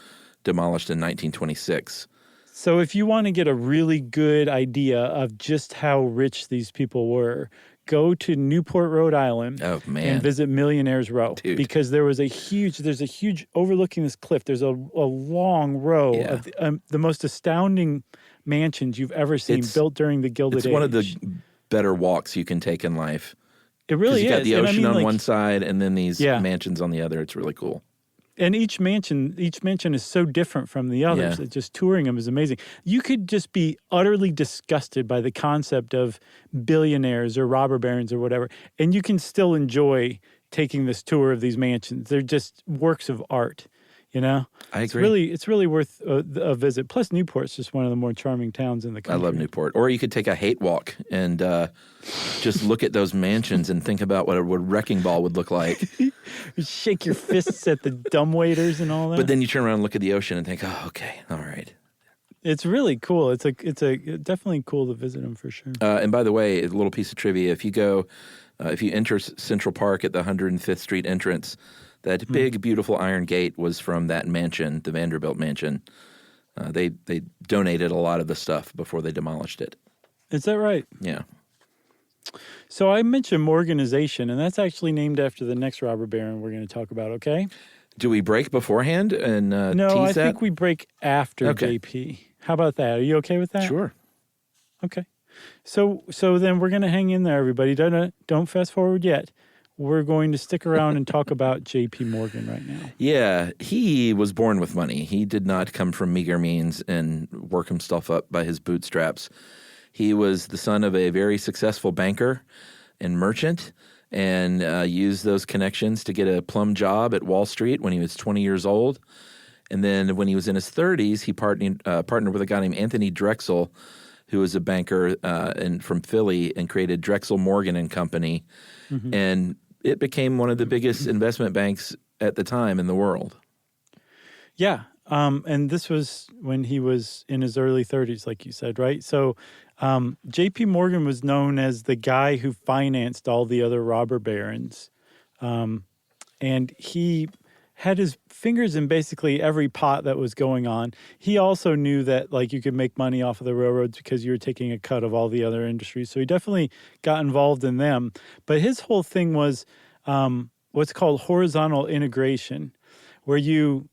demolished in 1926. So if you want to get a really good idea of just how rich these people were, go to Newport, Rhode Island, Oh, man. and visit Millionaires Row. Dude. Because there's a huge overlooking this cliff. There's a long row Yeah. of the most astounding mansions you've ever seen, It's- built during the Gilded Age. It's one of the better walks you can take in life. It really You is. got the And I ocean mean, on like, one side and then these Yeah. mansions on the other. It's really cool. And each mansion is so different from the others. Yeah. That just touring them is amazing. You could just be utterly disgusted by the concept of billionaires or robber barons or whatever, and you can still enjoy taking this tour of these mansions. They're just works of art, you know? I agree. It's really worth a visit. Plus, Newport's just one of the more charming towns in the I country. love Newport. Or you could take a hate walk and just look at those mansions and think about what a wrecking ball would look like. You shake your fists at the dumbwaiters and all that. But then you turn around and look at the ocean and think, oh, okay, all right. It's really cool. It's definitely cool to visit them for sure. And by the way, a little piece of trivia: if you enter Central Park at the 105th Street entrance, that big, beautiful iron gate was from that mansion, the Vanderbilt mansion. They donated a lot of the stuff before they demolished it. Is that right? Yeah. So I mentioned Morganization, and that's actually named after the next robber baron we're going to talk about, okay? Do we break beforehand and No, tease I that? think we break after Okay. JP. How about that? Are you okay with that? Sure. Okay. So then we're going to hang in there, everybody. Don't fast forward yet. We're going to stick around and talk about JP Morgan right now. Yeah, he was born with money. He did not come from meager means and work himself up by his bootstraps. He was the son of a very successful banker and merchant and used those connections to get a plum job at Wall Street when he was 20 years old. And then when he was in his 30s, he partnered with a guy named Anthony Drexel, who was a banker from Philly, and created Drexel Morgan and Company. Mm-hmm. And it became one of the biggest investment banks at the time in the world. Yeah. And this was when he was in his early 30s, like you said, right? So JP Morgan was known as the guy who financed all the other robber barons. and he had his fingers in basically every pot that was going on. He also knew that like you could make money off of the railroads because you were taking a cut of all the other industries. So he definitely got involved in them. But his whole thing was what's called horizontal integration, where you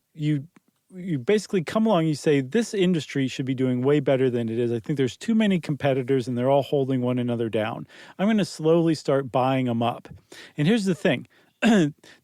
basically come along, you say, this industry should be doing way better than it is. I think there's too many competitors and they're all holding one another down. I'm going to slowly start buying them up. And here's the thing.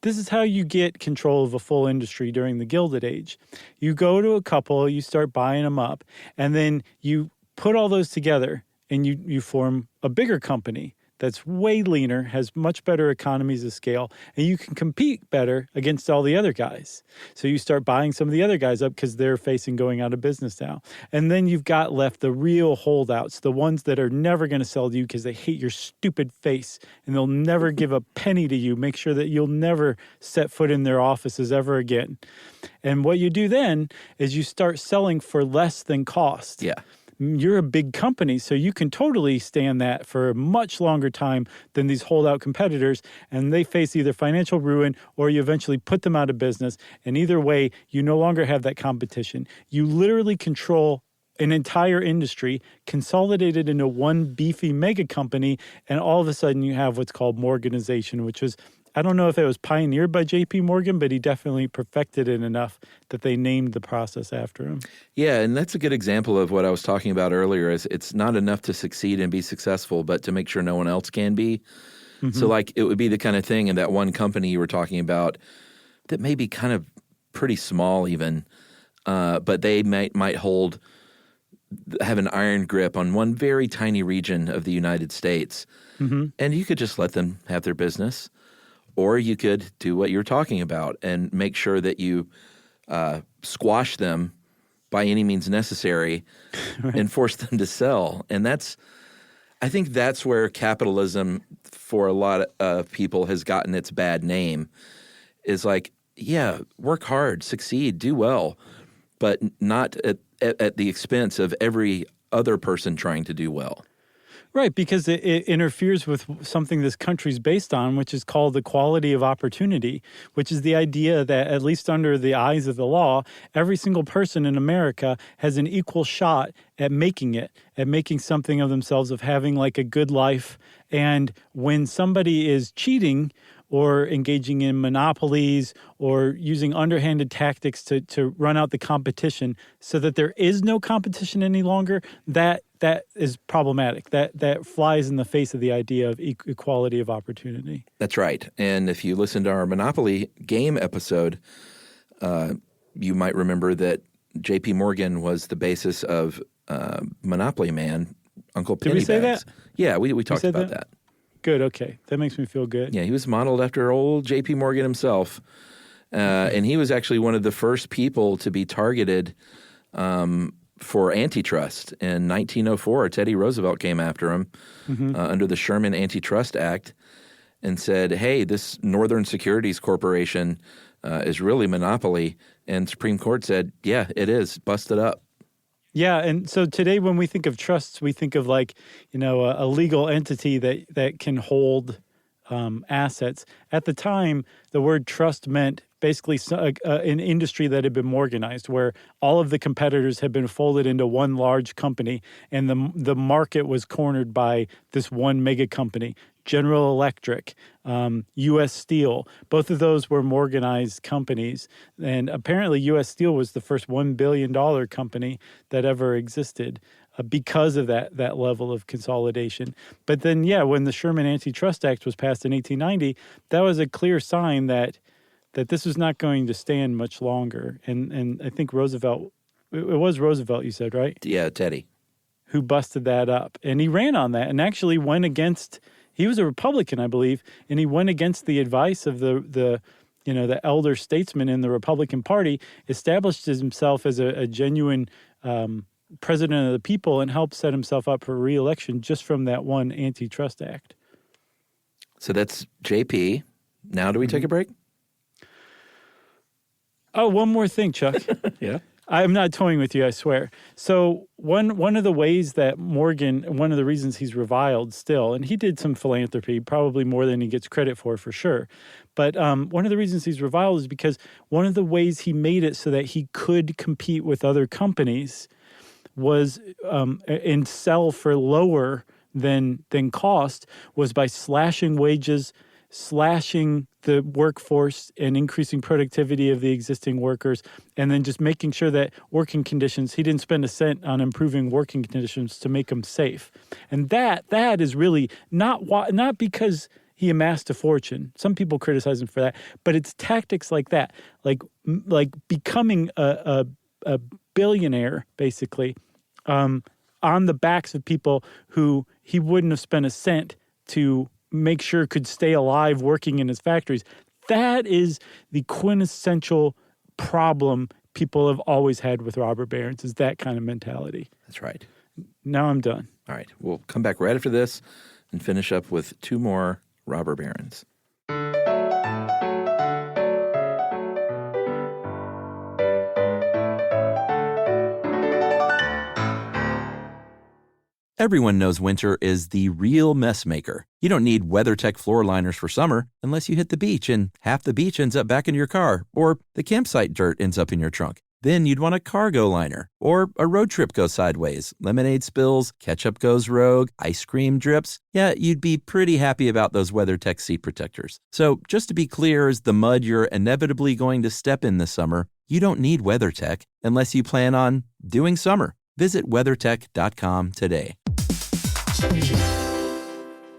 This is how you get control of a full industry during the Gilded Age. You go to a couple, you start buying them up, and then you put all those together and you form a bigger company that's way leaner, has much better economies of scale, and you can compete better against all the other guys. So you start buying some of the other guys up because they're facing going out of business now. And then you've got left the real holdouts, the ones that are never going to sell to you because they hate your stupid face and they'll never give a penny to you. Make sure that you'll never set foot in their offices ever again. And what you do then is you start selling for less than cost. Yeah. You're a big company, so you can totally stand that for a much longer time than these holdout competitors, and they face either financial ruin or you eventually put them out of business. And either way, you no longer have that competition. You literally control an entire industry, consolidated into one beefy mega company, and all of a sudden you have what's called Morganization, which was, I don't know if it was pioneered by J.P. Morgan, but he definitely perfected it enough that they named the process after him. Yeah, and that's a good example of what I was talking about earlier. Is it's not enough to succeed and be successful, but to make sure no one else can be. Mm-hmm. So like it would be the kind of thing in that one company you were talking about that may be kind of pretty small even, but they might have an iron grip on one very tiny region of the United States. Mm-hmm. And you could just let them have their business. Or you could do what you're talking about and make sure that you squash them by any means necessary right. and force them to sell. And I think that's where capitalism for a lot of people has gotten its bad name is like, yeah, work hard, succeed, do well, but not at the expense of every other person trying to do well. Right, because it interferes with something this country's based on, which is called equality of opportunity, which is the idea that, at least under the eyes of the law, every single person in America has an equal shot at making it, at making something of themselves, of having like a good life. And when somebody is cheating or engaging in monopolies or using underhanded tactics to run out the competition so that there is no competition any longer, that is problematic. That flies in the face of the idea of equality of opportunity. That's right. And if you listen to our Monopoly game episode, you might remember that J.P. Morgan was the basis of Monopoly Man, Uncle Pennybags. Did we say that? Yeah, we talked about that. Good, okay. That makes me feel good. Yeah, he was modeled after old J.P. Morgan himself. And he was actually one of the first people to be targeted for antitrust. In 1904, Teddy Roosevelt came after him under the Sherman Antitrust Act and said, hey, this Northern Securities Corporation is really monopoly. And Supreme Court said, yeah, it is. Bust it up. Yeah, and so today when we think of trusts, we think of like, a legal entity that can hold assets. At the time, the word trust meant basically an industry that had been organized, where all of the competitors had been folded into one large company, and the market was cornered by this one mega company. General Electric, U.S. Steel, both of those were Morganized companies. And apparently U.S. Steel was the first $1 billion company that ever existed because of that level of consolidation. But then, when the Sherman Antitrust Act was passed in 1890, that was a clear sign that this was not going to stand much longer. And I think Roosevelt, it was Roosevelt, you said, right? Yeah, Teddy. Who busted that up. And he ran on that and actually went against... He was a Republican, I believe, and he went against the advice of the elder statesman in the Republican Party, established himself as a genuine president of the people, and helped set himself up for re-election just from that one antitrust act. So that's JP. Now do we take a break? Oh, one more thing, Chuck. Yeah. I'm not toying with you, I swear. So one of the ways that Morgan, one of the reasons he's reviled still, and he did some philanthropy, probably more than he gets credit for sure. But one of the reasons he's reviled is because one of the ways he made it so that he could compete with other companies was and sell for lower than cost was by slashing wages, slashing the workforce and increasing productivity of the existing workers, and then just making sure that working conditions, he didn't spend a cent on improving working conditions to make them safe. And that is really not because he amassed a fortune. Some people criticize him for that, but it's tactics like that, like becoming a billionaire, basically, on the backs of people who he wouldn't have spent a cent to make sure could stay alive working in his factories. That is the quintessential problem people have always had with robber barons, is that kind of mentality. That's right. Now I'm done. All right. We'll come back right after this and finish up with 2 more robber barons. Everyone knows winter is the real mess maker. You don't need WeatherTech floor liners for summer unless you hit the beach and half the beach ends up back in your car, or the campsite dirt ends up in your trunk. Then you'd want a cargo liner, or a road trip goes sideways, lemonade spills, ketchup goes rogue, ice cream drips. Yeah, you'd be pretty happy about those WeatherTech seat protectors. So just to be clear, as the mud you're inevitably going to step in this summer, you don't need WeatherTech unless you plan on doing summer. Visit WeatherTech.com today.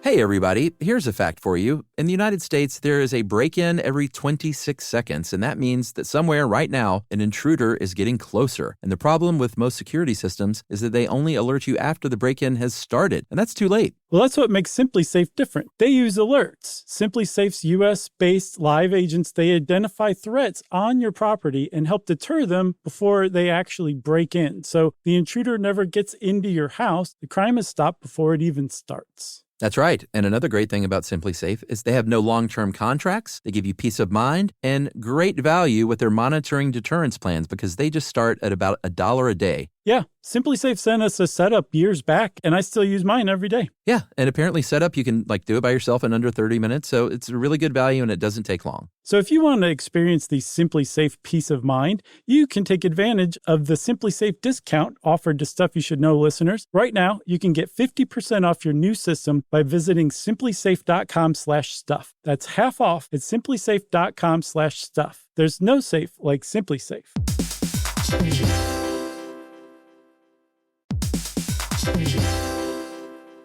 Hey everybody, here's a fact for you. In the United States, there is a break-in every 26 seconds, and that means that somewhere right now, an intruder is getting closer. And the problem with most security systems is that they only alert you after the break-in has started, and that's too late. Well, that's what makes SimpliSafe different. They use alerts. SimpliSafe's U.S.-based live agents, they identify threats on your property and help deter them before they actually break in. So the intruder never gets into your house. The crime is stopped before it even starts. That's right. And another great thing about SimpliSafe is they have no long-term contracts. They give you peace of mind and great value with their monitoring deterrence plans because they just start at about $1 a day. Yeah, SimpliSafe sent us a setup years back, and I still use mine every day. Yeah, and apparently setup, you can do it by yourself in under 30 minutes, so it's a really good value and it doesn't take long. So if you want to experience the SimpliSafe peace of mind, you can take advantage of the SimpliSafe discount offered to Stuff You Should Know listeners. Right now, you can get 50% off your new system by visiting simplisafe.com/stuff. That's half off at simplisafe.com/stuff. There's no safe like SimpliSafe.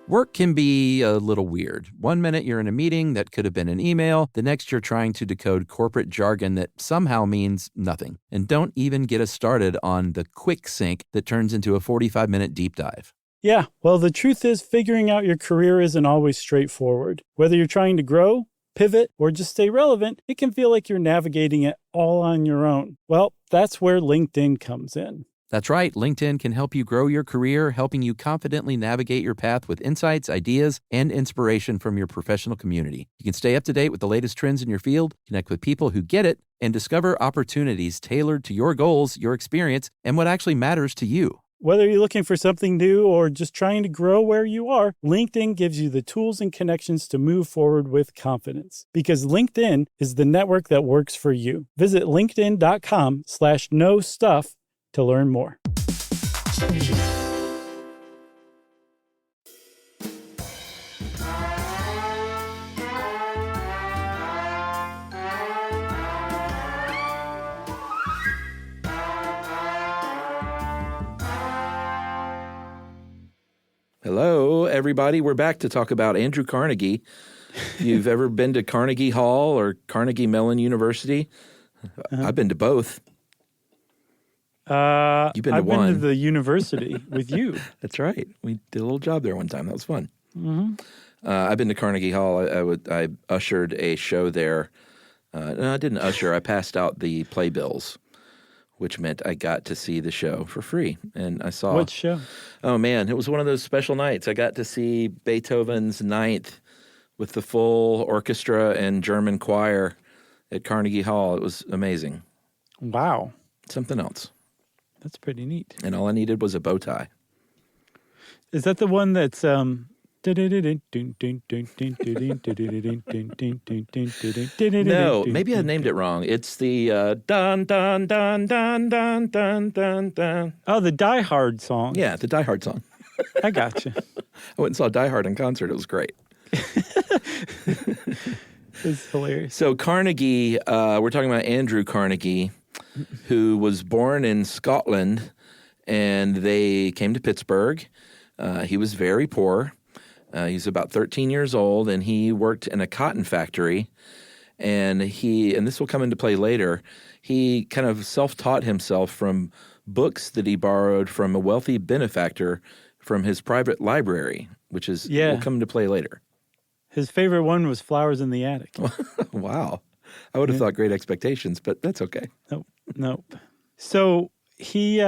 Work can be a little weird. One minute you're in a meeting that could have been an email. The next you're trying to decode corporate jargon that somehow means nothing. And don't even get us started on the quick sync that turns into a 45-minute deep dive. Yeah, well, the truth is figuring out your career isn't always straightforward. Whether you're trying to grow, pivot, or just stay relevant, it can feel like you're navigating it all on your own. Well, that's where LinkedIn comes in. That's right. LinkedIn can help you grow your career, helping you confidently navigate your path with insights, ideas, and inspiration from your professional community. You can stay up to date with the latest trends in your field, connect with people who get it, and discover opportunities tailored to your goals, your experience, and what actually matters to you. Whether you're looking for something new or just trying to grow where you are, LinkedIn gives you the tools and connections to move forward with confidence. Because LinkedIn is the network that works for you. Visit linkedin.com/knowstuff to learn more. Hello, everybody. We're back to talk about Andrew Carnegie. If you've ever been to Carnegie Hall or Carnegie Mellon University, I've been to both. You've been to I've one. been to the university with you. That's right. We did a little job there one time. That was fun. Mm-hmm. I've been to Carnegie Hall. I ushered a show there. No, I didn't usher. I passed out the playbills, which meant I got to see the show for free. And I saw... What show? Oh, man. It was one of those special nights. I got to see Beethoven's Ninth with the full orchestra and German choir at Carnegie Hall. It was amazing. Wow. Something else. That's pretty neat. And all I needed was a bow tie. Is that the one that's No, No, maybe I named it wrong. It's the dun dun dun dun dun dun dun dun. Oh, the Die Hard song. Yeah, the Die Hard song. I got you. I went and saw Die Hard in concert. It was great. It's hilarious. So Carnegie, we're talking about Andrew Carnegie, who was born in Scotland, and they came to Pittsburgh. He was very poor. He's about 13 years old, and he worked in a cotton factory. And this will come into play later, he kind of self-taught himself from books that he borrowed from a wealthy benefactor from his private library, which will come into play later. His favorite one was Flowers in the Attic. Wow. I would have thought Great Expectations, but that's okay. Nope. So he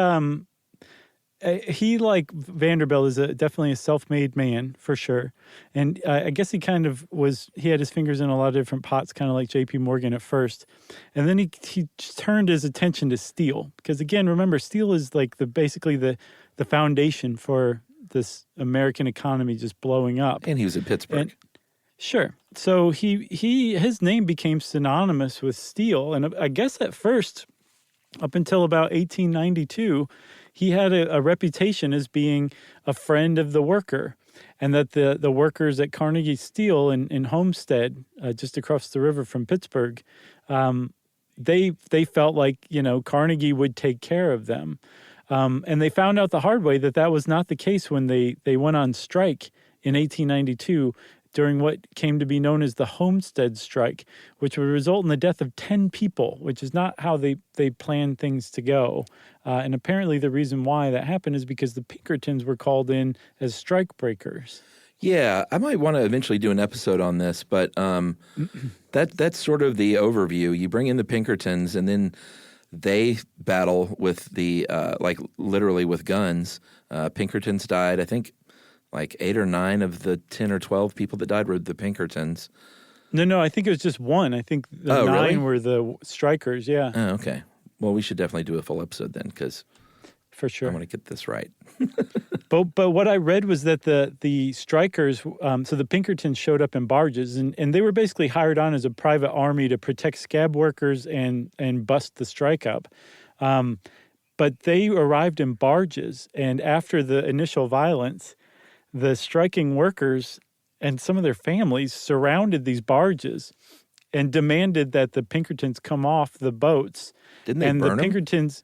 like Vanderbilt is definitely a self-made man for sure. And I guess he kind of he had his fingers in a lot of different pots, kind of like J.P. Morgan at first. And then he turned his attention to steel. Because again, remember, steel is like basically the foundation for this American economy just blowing up. And he was in Pittsburgh. Sure. So his name became synonymous with steel. And I guess at first, up until about 1892, he had a reputation as being a friend of the worker, and that the workers at Carnegie Steel in Homestead, just across the river from Pittsburgh, they felt like, Carnegie would take care of them. And they found out the hard way that was not the case when they went on strike in 1892 during what came to be known as the Homestead Strike, which would result in the death of 10 people, which is not how they planned things to go. And apparently the reason why that happened is because the Pinkertons were called in as strike breakers. Yeah, I might want to eventually do an episode on this, but that's sort of the overview. You bring in the Pinkertons, and then they battle with the literally with guns. Pinkertons died, I think, like 8 or 9 of the 10 or 12 people that died were the Pinkertons. No, I think it was just one. I think the 9 really? were the strikers, yeah. Oh, okay. Well, we should definitely do a full episode then, because for sure, I want to get this right. But what I read was that the strikers, so the Pinkertons showed up in barges, and they were basically hired on as a private army to protect scab workers and bust the strike up. But they arrived in barges, and after the initial violence, the striking workers and some of their families surrounded these barges and demanded that the Pinkertons come off the boats. Didn't they burn them? Pinkertons,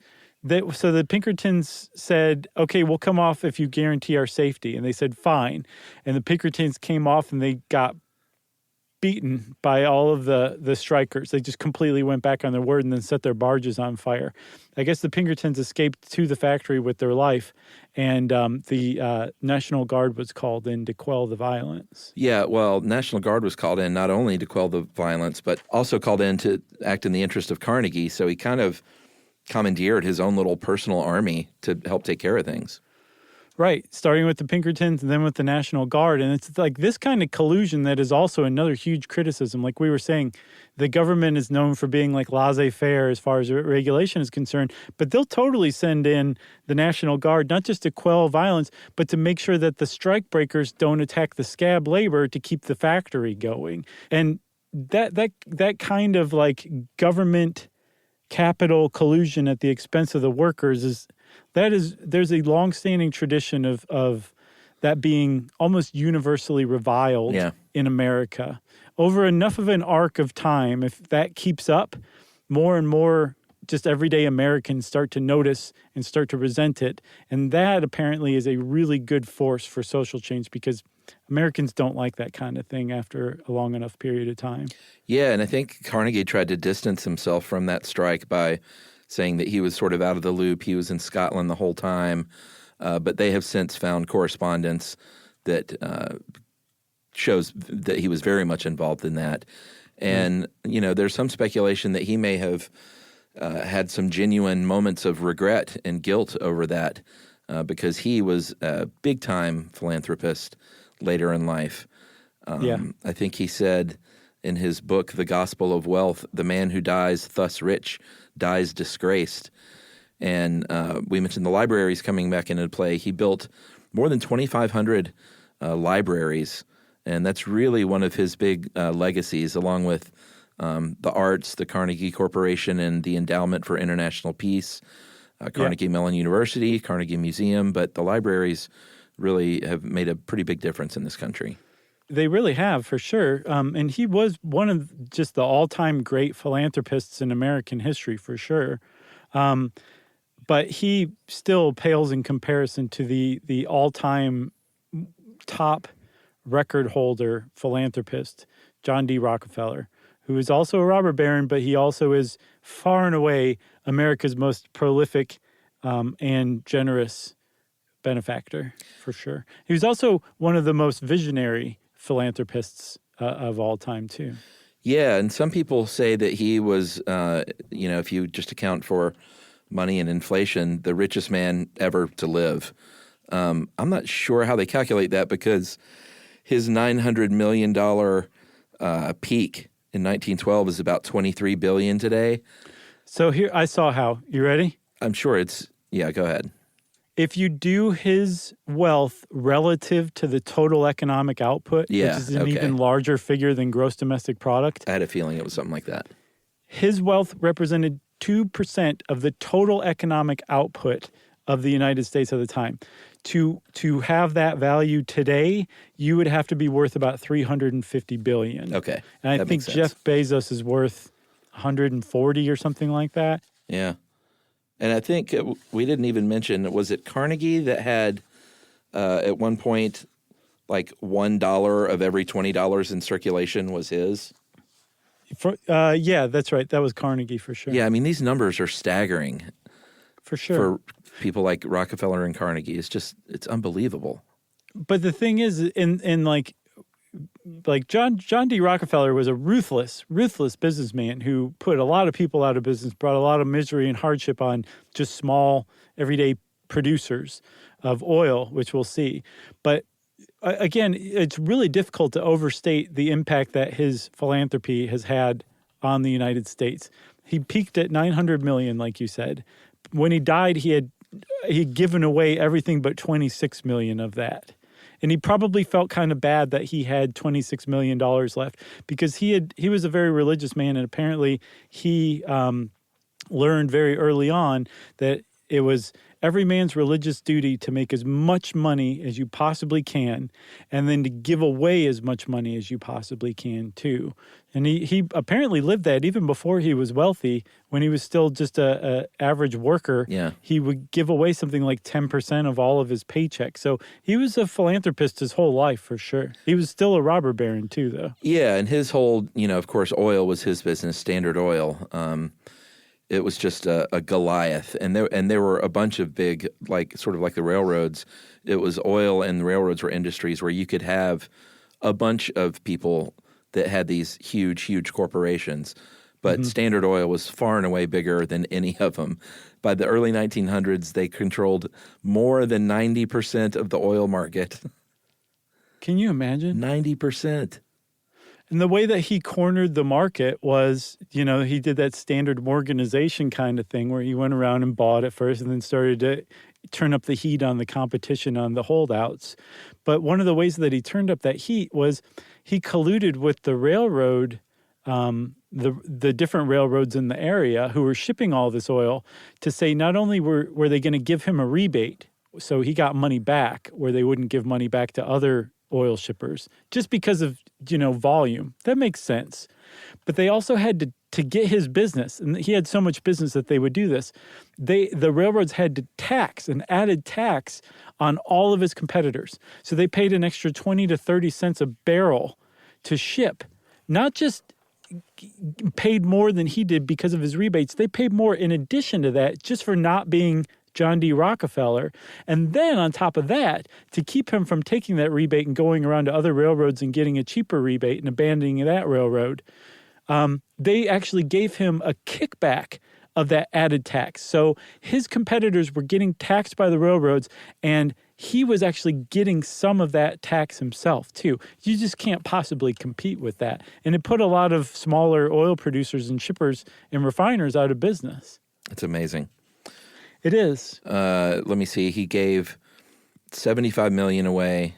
so the Pinkertons said, okay, we'll come off if you guarantee our safety. And they said, fine. And the Pinkertons came off, and they got beaten by all of the strikers. They just completely went back on their word and then set their barges on fire. I guess the Pinkertons escaped to the factory with their life, and the National Guard was called in to quell the violence. Yeah, well, National Guard was called in not only to quell the violence, but also called in to act in the interest of Carnegie. So he kind of commandeered his own little personal army to help take care of things. Right, starting with the Pinkertons and then with the National Guard. And it's like this kind of collusion that is also another huge criticism. Like we were saying, the government is known for being like laissez-faire as far as regulation is concerned, but they'll totally send in the National Guard, not just to quell violence, but to make sure that the strike breakers don't attack the scab labor to keep the factory going. And that kind of like government capital collusion at the expense of the workers there's a long-standing tradition of that being almost universally reviled in America. Over enough of an arc of time, if that keeps up, more and more just everyday Americans start to notice and start to resent it. And that apparently is a really good force for social change, because Americans don't like that kind of thing after a long enough period of time. Yeah, and I think Carnegie tried to distance himself from that strike by saying that he was sort of out of the loop. He was in Scotland the whole time. But they have since found correspondence that shows that he was very much involved in that. And, there's some speculation that he may have had some genuine moments of regret and guilt over that because he was a big-time philanthropist later in life. I think he said in his book, The Gospel of Wealth, the man who dies thus rich dies disgraced. And we mentioned the libraries coming back into play. He built more than 2,500 libraries, and that's really one of his big legacies, along with the arts, the Carnegie Corporation, and the Endowment for International Peace, Carnegie Mellon University, Carnegie Museum. But the libraries really have made a pretty big difference in this country. They really have, for sure. And he was one of just the all-time great philanthropists in American history, for sure. But he still pales in comparison to the all-time top record holder philanthropist, John D. Rockefeller, who is also a robber baron, but he also is far and away America's most prolific and generous benefactor, for sure. He was also one of the most visionary philanthropists of all time, too. Yeah, and some people say that he was, if you just account for money and inflation, the richest man ever to live. I'm not sure how they calculate that because his $900 million peak in 1912 is about $23 billion today. So here, I saw how. You ready? I'm sure go ahead. If you do his wealth relative to the total economic output, which is an even larger figure than gross domestic product. I had a feeling it was something like that. His wealth represented 2% of the total economic output of the United States at the time. To have that value today, you would have to be worth about $350 billion. Okay. And I think Jeff Bezos is worth 140 or something like that. Yeah. And I think we didn't even mention, was it Carnegie that had at one point like $1 of every $20 in circulation was his? Yeah, that's right. That was Carnegie for sure. Yeah, I mean, these numbers are staggering. For sure. For people like Rockefeller and Carnegie. It's unbelievable. But the thing is, in like John D. Rockefeller was a ruthless businessman who put a lot of people out of business, brought a lot of misery and hardship on just small, everyday producers of oil, which we'll see. But again, it's really difficult to overstate the impact that his philanthropy has had on the United States. He peaked at $900 million, like you said. When he died, he'd given away everything but $26 million of that. And he probably felt kind of bad that he had $26 million left because he was a very religious man, and apparently he learned very early on that it was every man's religious duty to make as much money as you possibly can and then to give away as much money as you possibly can too. And he apparently lived that even before he was wealthy. When he was still just a average worker, he would give away something like 10% of all of his paycheck. So he was a philanthropist his whole life for sure. He was still a robber baron too, though. Yeah, and his whole, of course, oil was his business, Standard Oil. It was just a Goliath, and there were a bunch of big, sort of like the railroads. It was oil, and the railroads were industries where you could have a bunch of people that had these huge corporations. But Standard Oil was far and away bigger than any of them. By the early 1900s, they controlled more than 90% of the oil market. Can you imagine? 90%. And the way that he cornered the market was, he did that standard Morganization kind of thing where he went around and bought at first and then started to turn up the heat on the competition on the holdouts. But one of the ways that he turned up that heat was he colluded with the railroad, the different railroads in the area who were shipping all this oil to say not only were they going to give him a rebate, so he got money back where they wouldn't give money back to other oil shippers just because of, volume. That makes sense. But they also had to get his business, and he had so much business that they would do this. The railroads had to tax an added tax on all of his competitors. So they paid an extra 20 to 30 cents a barrel to ship. Not just paid more than he did because of his rebates. They paid more in addition to that just for not being John D. Rockefeller. And then on top of that, to keep him from taking that rebate and going around to other railroads and getting a cheaper rebate and abandoning that railroad, they actually gave him a kickback of that added tax. So his competitors were getting taxed by the railroads, and he was actually getting some of that tax himself too. You just can't possibly compete with that. And it put a lot of smaller oil producers and shippers and refiners out of business. It's amazing. It is. Let me see. He gave $75 million away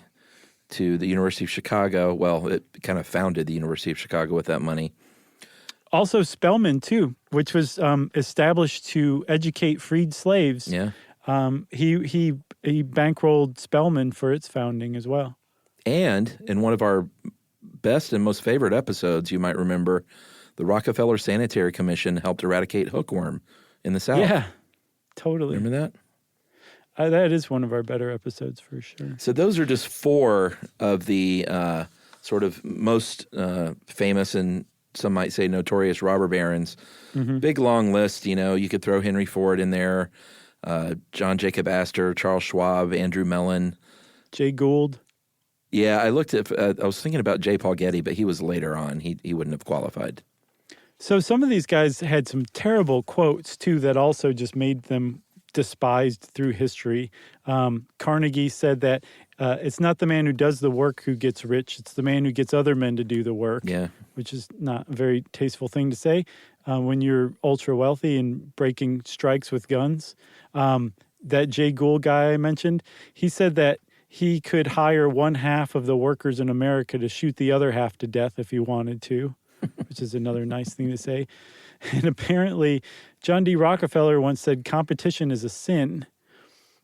to the University of Chicago. Well, it kind of founded the University of Chicago with that money. Also Spelman, too, which was established to educate freed slaves. Yeah. He bankrolled Spelman for its founding as well. And in one of our best and most favorite episodes, you might remember, the Rockefeller Sanitary Commission helped eradicate hookworm in the South. Yeah, totally. Remember that? That is one of our better episodes for sure. So those are just four of the sort of most famous and some might say notorious robber barons. Mm-hmm. Big, long list. You could throw Henry Ford in there, John Jacob Astor, Charles Schwab, Andrew Mellon. Jay Gould. Yeah, I looked at. I was thinking about J. Paul Getty, but he was later on. He wouldn't have qualified. So some of these guys had some terrible quotes too that also just made them despised through history. Carnegie said that it's not the man who does the work who gets rich; it's the man who gets other men to do the work. Yeah, which is not a very tasteful thing to say when you're ultra wealthy and breaking strikes with guns. That Jay Gould guy I mentioned, he said that he could hire one half of the workers in America to shoot the other half to death if he wanted to, which is another nice thing to say. And apparently, John D. Rockefeller once said, competition is a sin.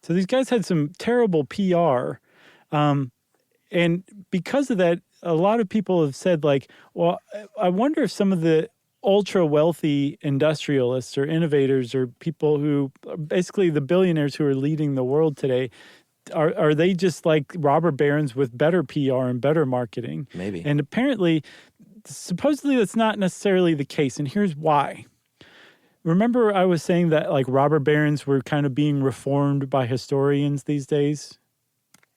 So these guys had some terrible PR. And because of that, a lot of people have said, like, well, I wonder if some of the ultra-wealthy industrialists or innovators or people who, basically the billionaires who are leading the world today, are they just like robber barons with better PR and better marketing? Maybe. And apparently, supposedly that's not necessarily the case, and here's why. Remember I was saying that like robber barons were kind of being reformed by historians these days?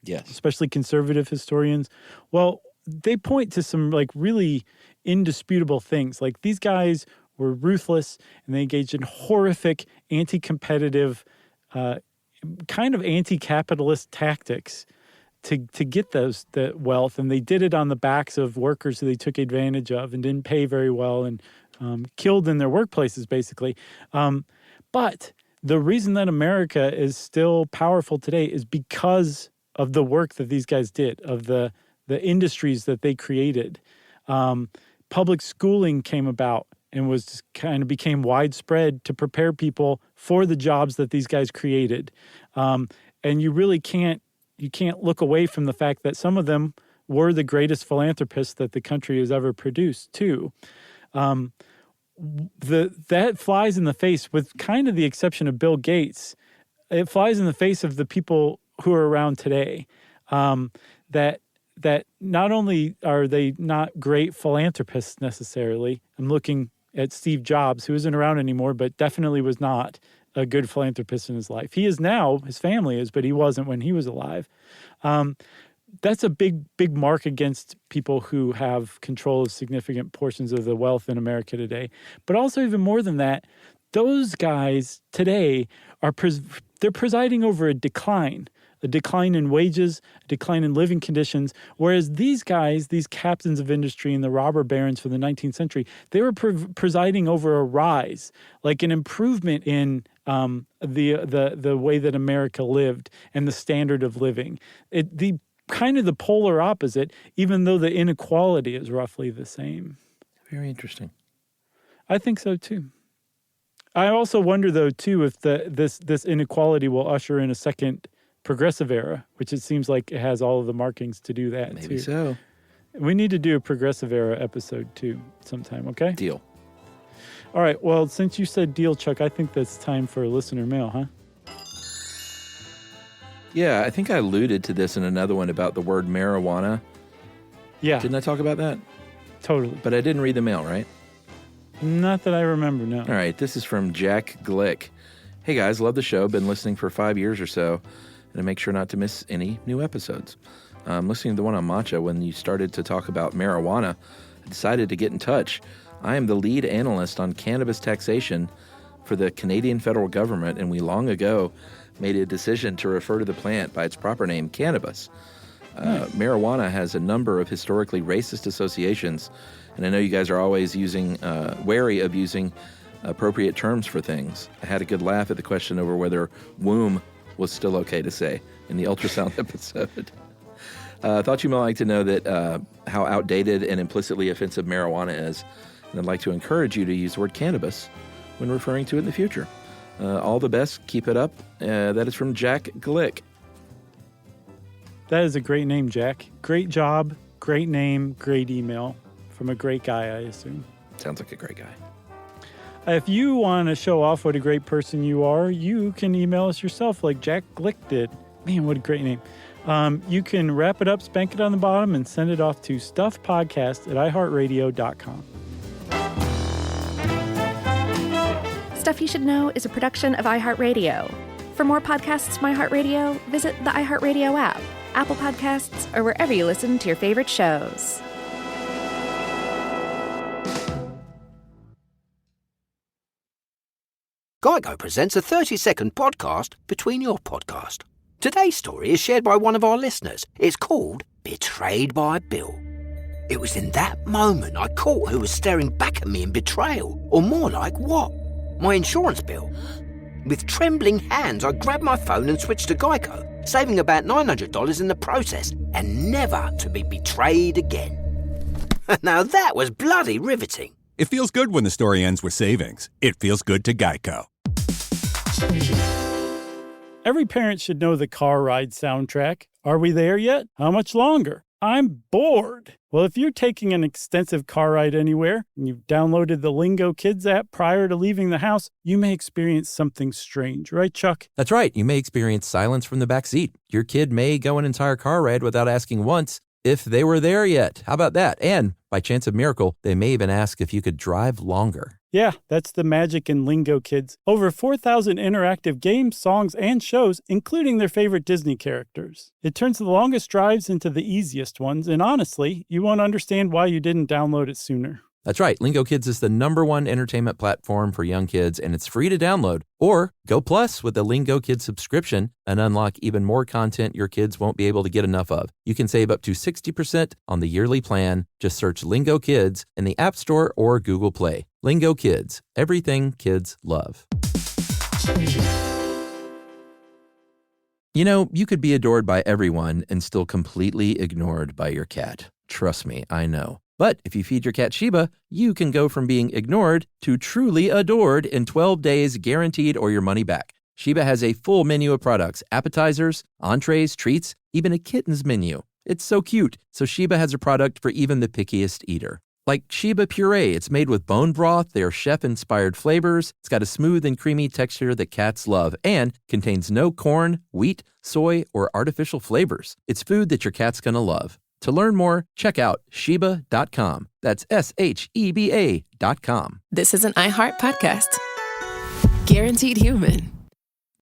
Yes. Especially conservative historians. Well, they point to some like really indisputable things. Like these guys were ruthless and they engaged in horrific anti-competitive kind of anti-capitalist tactics to get the wealth, and they did it on the backs of workers who they took advantage of and didn't pay very well and killed in their workplaces, basically. But the reason that America is still powerful today is because of the work that these guys did, of the industries that they created. Public schooling came about and was just kind of became widespread to prepare people for the jobs that these guys created. And you really can't look away from the fact that some of them were the greatest philanthropists that the country has ever produced, too. That flies in the face, with kind of the exception of Bill Gates. It flies in the face of the people who are around today. That not only are they not great philanthropists necessarily. I'm looking at Steve Jobs, who isn't around anymore, but definitely was not a good philanthropist in his life. He is now, his family is, but he wasn't when he was alive. That's a big mark against people who have control of significant portions of the wealth in America today. But also even more than that, those guys today they're presiding over a decline in wages, a decline in living conditions, whereas these guys, these captains of industry and the robber barons from the 19th century, they were presiding over a rise, like an improvement in the way that America lived and the standard of living. The kind of the polar opposite, even though the inequality is roughly the same. Very interesting. I think so too. I also wonder, though, too, if this inequality will usher in a second progressive era, which it seems like it has all of the markings to do that. Maybe too. so. We need to do a progressive era episode too sometime, okay? Deal. All right, well, since you said deal, Chuck, I think that's time for listener mail, huh? Yeah, I think I alluded to this in another one about the word marijuana. Yeah. Didn't I talk about that? Totally. But I didn't read the mail, right? Not that I remember, no. All right, this is from Jack Glick. Hey guys, love the show. Been listening for 5 years or so, and to make sure not to miss any new episodes. Listening to the one on matcha, when you started to talk about marijuana, I decided to get in touch. I am the lead analyst on cannabis taxation for the Canadian federal government, and we long ago made a decision to refer to the plant by its proper name, cannabis. Nice. Marijuana has a number of historically racist associations, and I know you guys are always wary of using appropriate terms for things. I had a good laugh at the question over whether womb was still okay to say in the ultrasound episode. Thought you might like to know that how outdated and implicitly offensive marijuana is. And I'd like to encourage you to use the word cannabis when referring to it in the future. All the best. Keep it up. That is from Jack Glick. That is a great name, Jack. Great job, great name, great email from a great guy, I assume. Sounds like a great guy. If you want to show off what a great person you are, you can email us yourself like Jack Glick did. Man, what a great name. You can wrap it up, spank it on the bottom, and send it off to stuffpodcast@iheartradio.com. Stuff You Should Know is a production of iHeartRadio. For more podcasts from iHeartRadio, visit the iHeartRadio app, Apple Podcasts, or wherever you listen to your favorite shows. Geico presents a 30-second podcast between your podcast. Today's story is shared by one of our listeners. It's called Betrayed by Bill. It was in that moment I caught who was staring back at me in betrayal, or more like what? My insurance bill. With trembling hands, I grabbed my phone and switched to Geico, saving about $900 in the process, and never to be betrayed again. Now that was bloody riveting. It feels good when the story ends with savings. It feels good to Geico. Every parent should know the car ride soundtrack. Are we there yet? How much longer? I'm bored. Well, if you're taking an extensive car ride anywhere and you've downloaded the Lingo Kids app prior to leaving the house, you may experience something strange, right, Chuck? That's right. You may experience silence from the back seat. Your kid may go an entire car ride without asking once if they were there yet. How about that? And by chance of miracle, they may even ask if you could drive longer. Yeah, that's the magic in Lingo Kids. Over 4,000 interactive games, songs, and shows, including their favorite Disney characters. It turns the longest drives into the easiest ones, and honestly, you won't understand why you didn't download it sooner. That's right. Lingo Kids is the #1 entertainment platform for young kids, and it's free to download. Or go plus with the Lingo Kids subscription and unlock even more content your kids won't be able to get enough of. You can save up to 60% on the yearly plan. Just search Lingo Kids in the App Store or Google Play. Lingo Kids, everything kids love. You know, you could be adored by everyone and still completely ignored by your cat. Trust me, I know. But if you feed your cat Sheba, you can go from being ignored to truly adored in 12 days guaranteed or your money back. Sheba has a full menu of products, appetizers, entrees, treats, even a kitten's menu. It's so cute, so Sheba has a product for even the pickiest eater. Like Sheba Puree, it's made with bone broth, they are chef-inspired flavors, it's got a smooth and creamy texture that cats love, and contains no corn, wheat, soy, or artificial flavors. It's food that your cat's gonna love. To learn more, check out Sheba.com. That's SHEBA.com. This is an iHeart podcast. Guaranteed human.